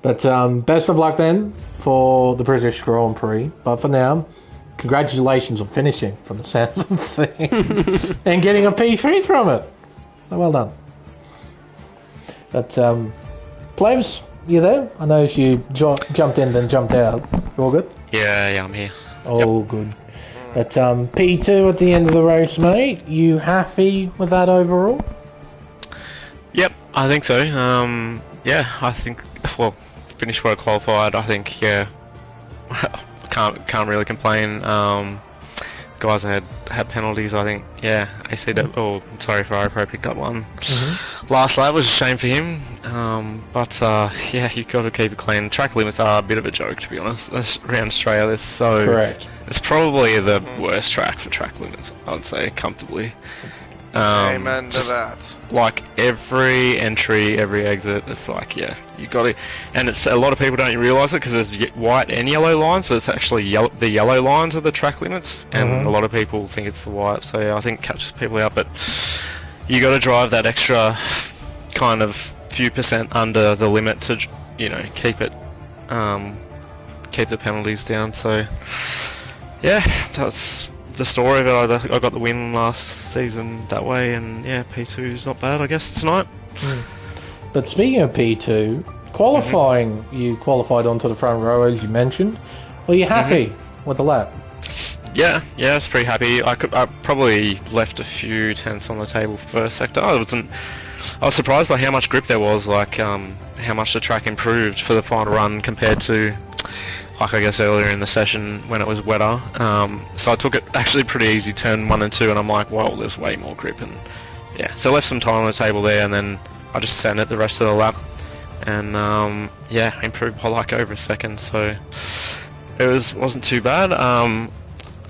But best of luck then for the British Grand Prix. But for now, congratulations on finishing, from the sounds of things, and getting a P3 from it. Well done. But Plebs, you there? I know you jumped in then jumped out. You all good? Yeah, I'm here. Oh, good. But P2 at the end of the race, mate. You happy with that overall? Yep, I think so. Yeah, I think, well, finished where I qualified. I think, yeah, can't really complain. Guys had penalties. I think, yeah, Ferrari Pro picked up one. Last lap was a shame for him, but yeah, you've got to keep it clean. Track limits are a bit of a joke, to be honest. Around Australia, correct. It's probably the worst track for track limits, I would say, comfortably. Amen to that. Like every entry, every exit, it's like, yeah, you got to, and it's a lot of people don't realise it because there's white and yellow lines, but it's actually the yellow lines are the track limits, and a lot of people think it's the white. So yeah, I think it catches people out, but you got to drive that extra kind of few percent under the limit to, you know, keep it, keep the penalties down. So yeah, that's the story of it. I got the win last season that way, and yeah, P2 is not bad, I guess, tonight. But speaking of P2, qualifying, you qualified onto the front row as you mentioned. Were you happy with the lap? Yeah, I was pretty happy. I probably left a few tenths on the table for first sector. I was surprised by how much grip there was, like how much the track improved for the final run compared to, like, I guess earlier in the session when it was wetter. So I took it actually pretty easy, turn 1 and 2, and I'm like, well, there's way more grip, and yeah, so I left some time on the table there, and then I just sent it the rest of the lap, and yeah, improved by like over a second, so it wasn't too bad.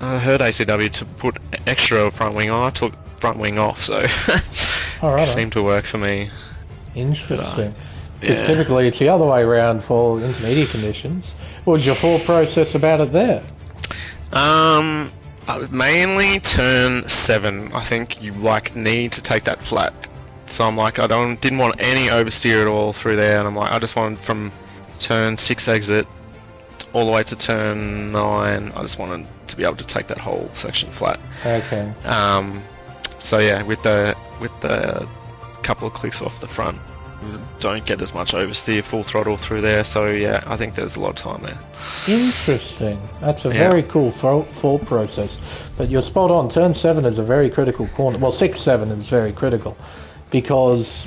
I heard ACW to put extra front wing on. I took front wing off, so it seemed to work for me. Interesting. Because typically it's the other way around for intermediate conditions. What was your thought process about it there? Mainly turn 7. I think you need to take that flat. So I'm like, didn't want any oversteer at all through there, and I'm like, I just wanted from turn 6 exit all the way to turn 9. I just wanted to be able to take that whole section flat. Okay. So yeah, with the couple of clicks off the front, don't get as much oversteer, full throttle through there. So yeah, I think there's a lot of time there. Interesting. That's a very cool thought process. But you're spot on. Turn 7 is a very critical corner. Well, 6-7 is very critical because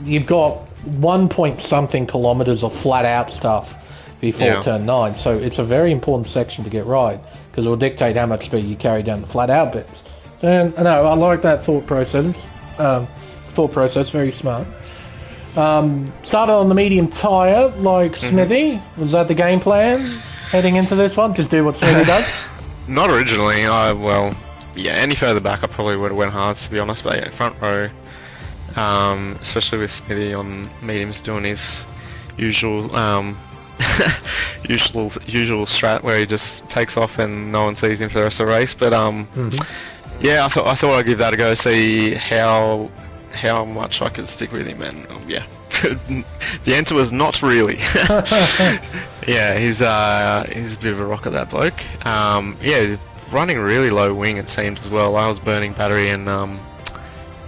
you've got 1 point something kilometers of flat out stuff before turn 9. So it's a very important section to get right because it will dictate how much speed you carry down the flat out bits. And no, I like that thought process. Very smart. Started on the medium tyre, like Smithy. Was that the game plan heading into this one? Just do what Smithy does? Not originally. Any further back I probably would have went hard, to be honest. But yeah, front row, especially with Smithy on mediums doing his usual usual strat where he just takes off and no one sees him for the rest of the race. But yeah, I thought I'd give that a go, see how much I could stick with him, and the answer was not really. Yeah, he's a bit of a rocket, that bloke. He's running really low wing, it seemed, as well. I was burning battery and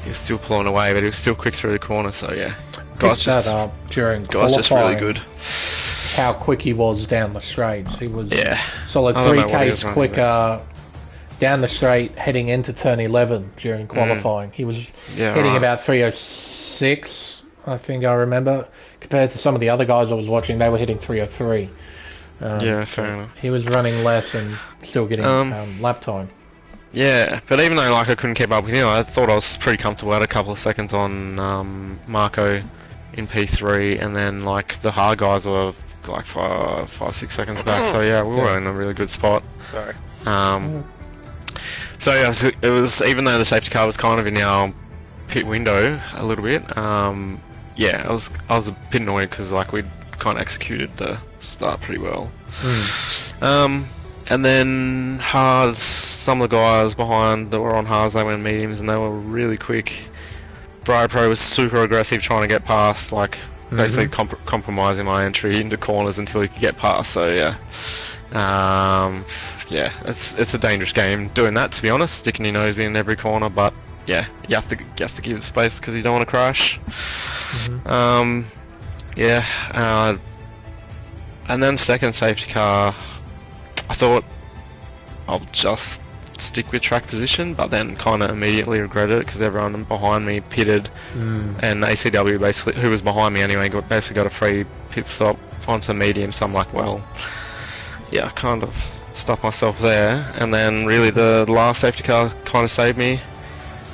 he was still pulling away, but he was still quick through the corner. So yeah, guys just really good. How quick he was down the straights. He was solid 3Ks quicker down the straight heading into turn 11 during qualifying. He was hitting about 306, I think I remember, compared to some of the other guys I was watching. They were hitting 303. Fair enough. He was running less and still getting lap time. Yeah, but even though I couldn't keep up with him, I thought I was pretty comfortable. I had a couple of seconds on Marco in P3, and then the hard guys were 5-6 seconds back. So yeah, we were in a really good spot. Sorry. So yeah, it was, even though the safety car was kind of in our pit window a little bit. I was a bit annoyed because we'd kind of executed the start pretty well. And then hards, some of the guys behind that were on hards, they went mediums and they were really quick. Briar Pro was super aggressive trying to get past, basically compromising my entry into corners until he could get past. So yeah. It's a dangerous game doing that, to be honest, sticking your nose in every corner, but yeah, you have to give it space because you don't want to crash. And then second safety car, I thought I'll just stick with track position, but then kind of immediately regretted it because everyone behind me pitted, and ACW basically, who was behind me anyway, basically got a free pit stop onto medium. So I'm like, well, yeah, I kind of stuffed myself there. And then really the last safety car kind of saved me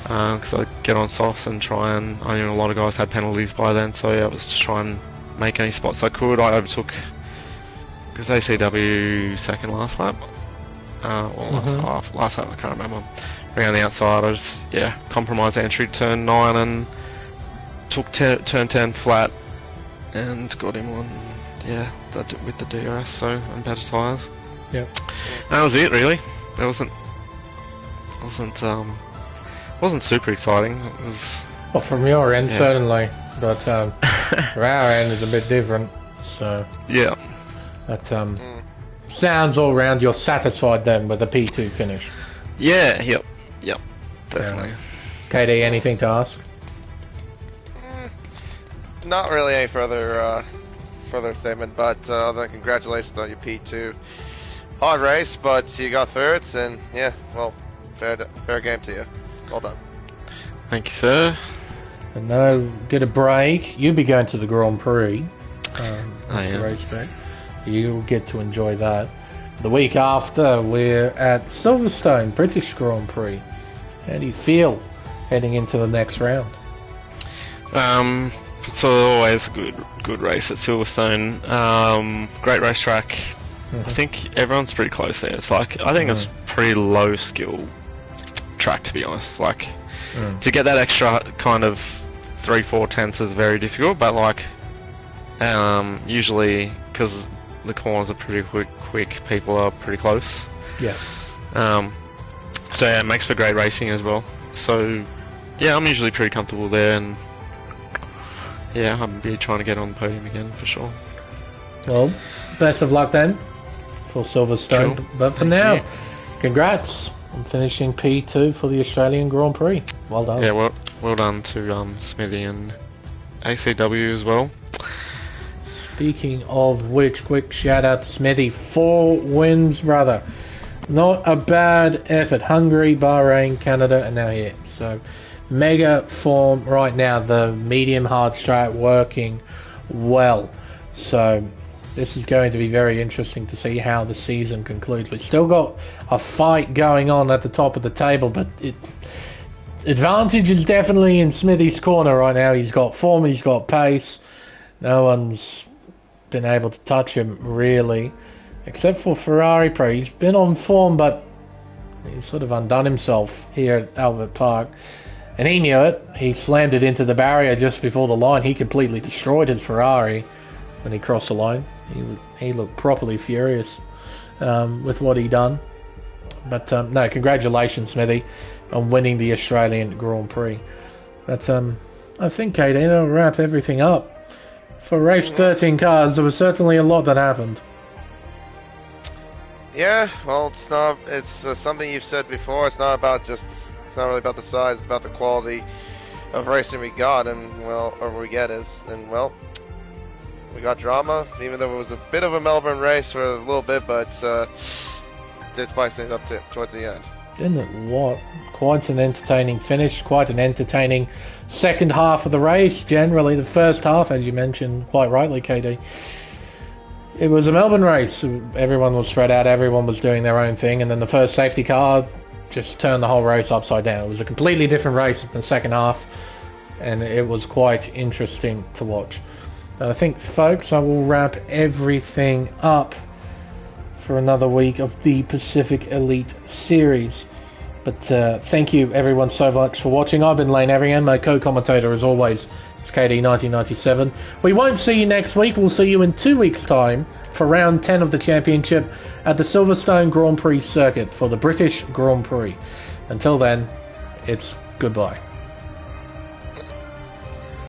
because I get on softs and try and, I knew a lot of guys had penalties by then, so yeah, I was just trying to make any spots I could. I overtook, because ACW second last lap, last lap, I can't remember, around the outside. I just compromised the entry turn 9 and took turn 10 flat and got him on with the DRS, so, and better tyres. Yep. That was it, really. It wasn't super exciting. It was. Well, from your end, certainly, but from our end is a bit different. So yeah, that sounds all round. You're satisfied then with the P2 finish. Yeah. Yep. Definitely. KD, anything to ask? Not really any further statement, but other than congratulations on your P2. Hard race, but you got thirds, and yeah, well, fair game to you. Well done. Thank you, sir. And now get a break. You'll be going to the Grand Prix. Race Spec. You'll get to enjoy that. The week after, we're at Silverstone, British Grand Prix. How do you feel heading into the next round? It's always a good race at Silverstone. Great racetrack. I think everyone's pretty close there. It's like, I think it's pretty low skill track, to be honest. Like, to get that extra kind of 3-4 tenths is very difficult, but like, usually, because the corners are pretty quick, people are pretty close. Yeah. So yeah, it makes for great racing as well. So yeah, I'm usually pretty comfortable there, and yeah, I'm really trying to get on the podium again for sure. Well, best of luck then for Silverstone. Sure. But for now, congrats on finishing P2 for the Australian Grand Prix. Well done. Yeah, well done to Smithy and ACW as well. Speaking of which, quick shout out to Smithy. 4 wins, brother. Not a bad effort. Hungary, Bahrain, Canada, and now here. So, mega form right now. The medium hard strat working well. So, this is going to be very interesting to see how the season concludes. We've still got a fight going on at the top of the table, but advantage is definitely in Smithy's corner right now. He's got form, he's got pace. No one's been able to touch him, really. Except for Ferrari Pro. He's been on form, but he's sort of undone himself here at Albert Park. And he knew it. He slammed it into the barrier just before the line. He completely destroyed his Ferrari when he crossed the line. He looked properly furious with what he done. But no, congratulations, Smithy, on winning the Australian Grand Prix. But I think, KD, that'll wrap everything up. For race 13 cars, there was certainly a lot that happened. Yeah, well, it's something you've said before. It's not really about the size, it's about the quality of racing we got, and well, or we get we got drama, even though it was a bit of a Melbourne race for a little bit, but did spice things up towards the end. Didn't it? What? Quite an entertaining finish, quite an entertaining second half of the race. Generally, the first half, as you mentioned quite rightly, KD, it was a Melbourne race. Everyone was spread out, everyone was doing their own thing, and then the first safety car just turned the whole race upside down. It was a completely different race in the second half, and it was quite interesting to watch. And I think, folks, I will wrap everything up for another week of the Pacific Elite Series. But thank you, everyone, so much for watching. I've been Lane Everingham. My co-commentator, as always, is KD1997. We won't see you next week. We'll see you in 2 weeks' time for round 10 of the championship at the Silverstone Grand Prix circuit for the British Grand Prix. Until then, it's goodbye.